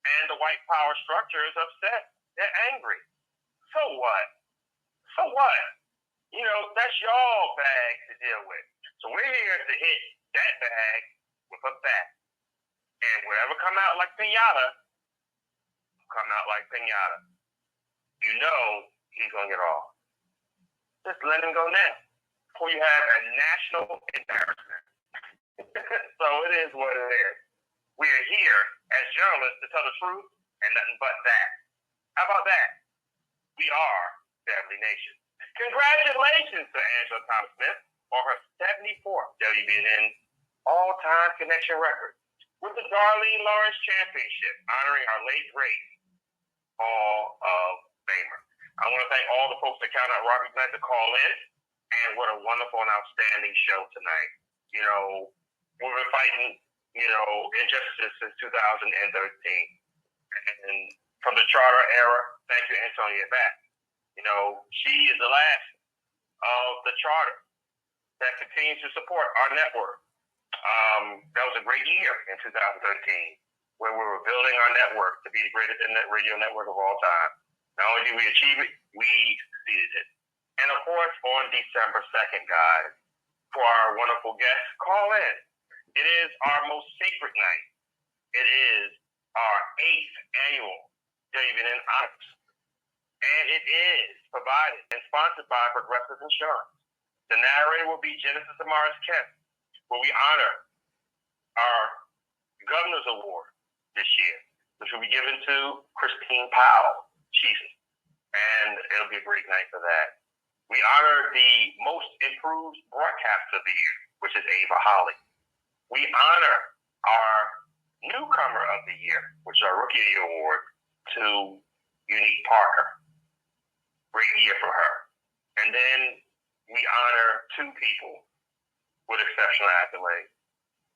S2: and the white power structure is upset. They're angry. So what? So what? You know, that's y'all bag to deal with. So we're here to hit that bag with a bat. And whatever come out like piñata, come out like piñata. You know he's going to get off. Just let him go now before you have a national embarrassment. So it is what it is. We are here as journalists to tell the truth and nothing but that. How about that? We are Beverly Nation. Congratulations to Angela Thomas-Smith on her 74th WBNN all-time connection record with the Darlene Lawrence Championship, honoring our late great Hall of Famer. I want to thank all the folks that counted on Robbie tonight to call in. And what a wonderful and outstanding show tonight. You know, we've been fighting, injustice since 2013. And from the charter era, thank you, Antonia, back. She is the last of the charter that continues to support our network. That was a great year in 2013, where we were building our network to be the greatest internet radio network of all time. Not only did we achieve it, we succeeded it. And of course, on December 2nd, guys, for our wonderful guests, call in. It is our most sacred night. It is our 8th annual WBNN Honors. And it is provided and sponsored by Progressive Insurance. The narrator will be Genesis Amaris Kemp, where we honor our Governor's Award this year, which will be given to Christine Powell, Chief. And it'll be a great night for that. We honor the most improved broadcaster of the year, which is Ava Holly. We honor our newcomer of the year, which is our Rookie of the Year Award, to Unique Parker. Great year for her. And then we honor 2 people with exceptional accolades.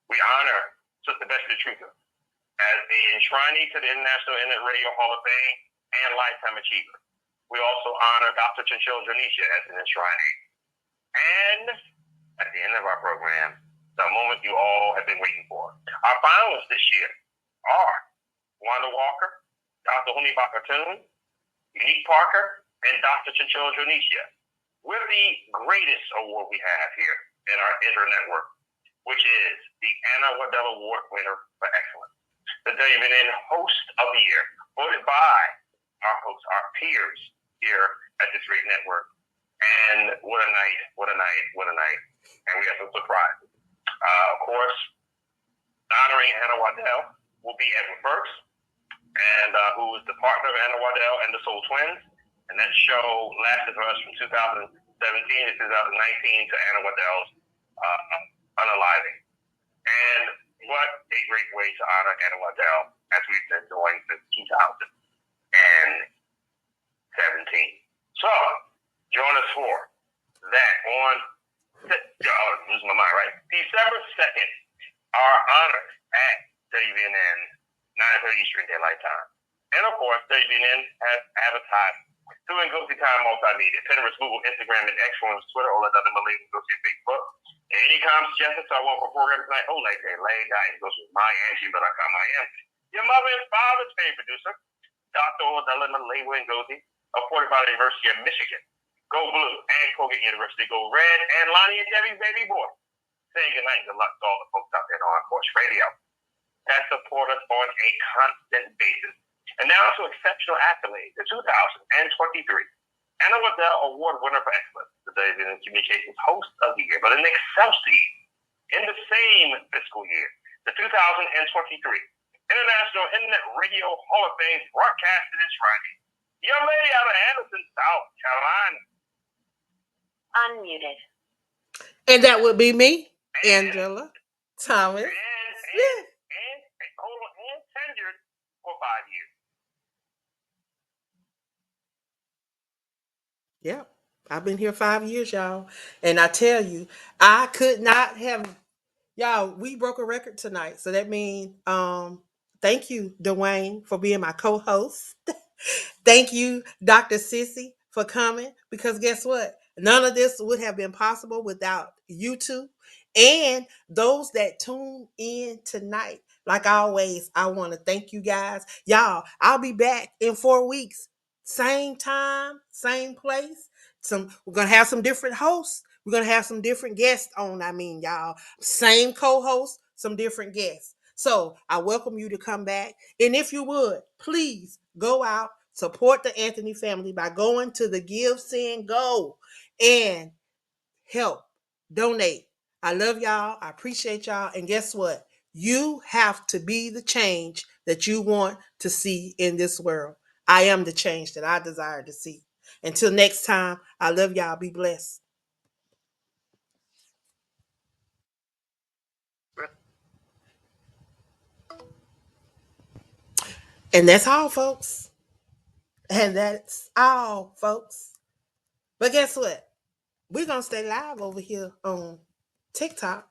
S2: We honor Sister Bessie Truther as an enshrinee to the International Internet Radio Hall of Fame and Lifetime Achiever. We also honor Dr. Chinchilla Janisha as an enshrinee. And at the end of our program, the moment you all have been waiting for. Our finalists this year are Wanda Walker, Dr. Huni Bakatoon, Unique Parker, and Dr. Chinchilla Janisha, with the greatest award we have here in our internetwork, which is the Anna Waddell Award winner for excellence. The WBNN Host of the Year, voted by our hosts, our peers here at this great network. And what a night, what a night, what a night. And we have some surprises. Of course, honoring Anna Waddell will be Edward Burks, and who is the partner of Anna Waddell and the Soul Twins. And that show lasted for us from 2017 to 2019 to Anna Waddell's unaliving. And what a great way to honor Anna Waddell, as we've been doing since 2017. So, join us for that on, losing my mind, right? December 2nd, our honors at WBNN, 9:30 Eastern Daylight Time. And of course, WBNN has advertised doing Go-See Time Multimedia, Pinterest, Google, Instagram, and X, Twitter, all that other Malaysian Go-See Facebook. Any comments, suggestions, I want for program tonight, like they lay down, it goes with my Angie, but I am. Your mother and father's favorite producer, Dr. Odella Malay Ngozi, of 45 University of Michigan. Go Blue and Colgate University, go Red, and Lonnie and Debbie's baby boy. Saying good night and good luck to all the folks out there on Porch Radio that support us on a constant basis. And now to exceptional accolades, the 2023 Anna Waddell Award winner for excellence, the WBNN Communications Host of the Year, but in Excelsior, in the same fiscal year, the 2023 International Internet Radio Hall of Fame broadcasted this Friday. Young lady out of Anderson, South Carolina.
S3: Unmuted.
S1: And that would be me, Angela Thomas.
S2: And tenured for 5 years.
S1: Yep. I've been here 5 years, y'all. And I tell you, I could not have, y'all, we broke a record tonight. So that means thank you, Dwayne, for being my co-host. Thank you, Dr. Sissy, for coming. Because guess what? None of this would have been possible without you two and those that tune in tonight. Like always, I want to thank you guys. Y'all, I'll be back in 4 weeks. Same time, same place. We're gonna have some different hosts. We're gonna have some different guests on. I mean, y'all, same co-host, some different guests. So I welcome you to come back. And if you would, please go out, support the Anthony family by going to the Give, Send, Go and help, donate. I love y'all. I appreciate y'all. And guess what? You have to be the change that you want to see in this world. I am the change that I desire to see. Until next time, I love y'all. Be blessed. And that's all, folks. And that's all, folks. But guess what? We're going to stay live over here on TikTok.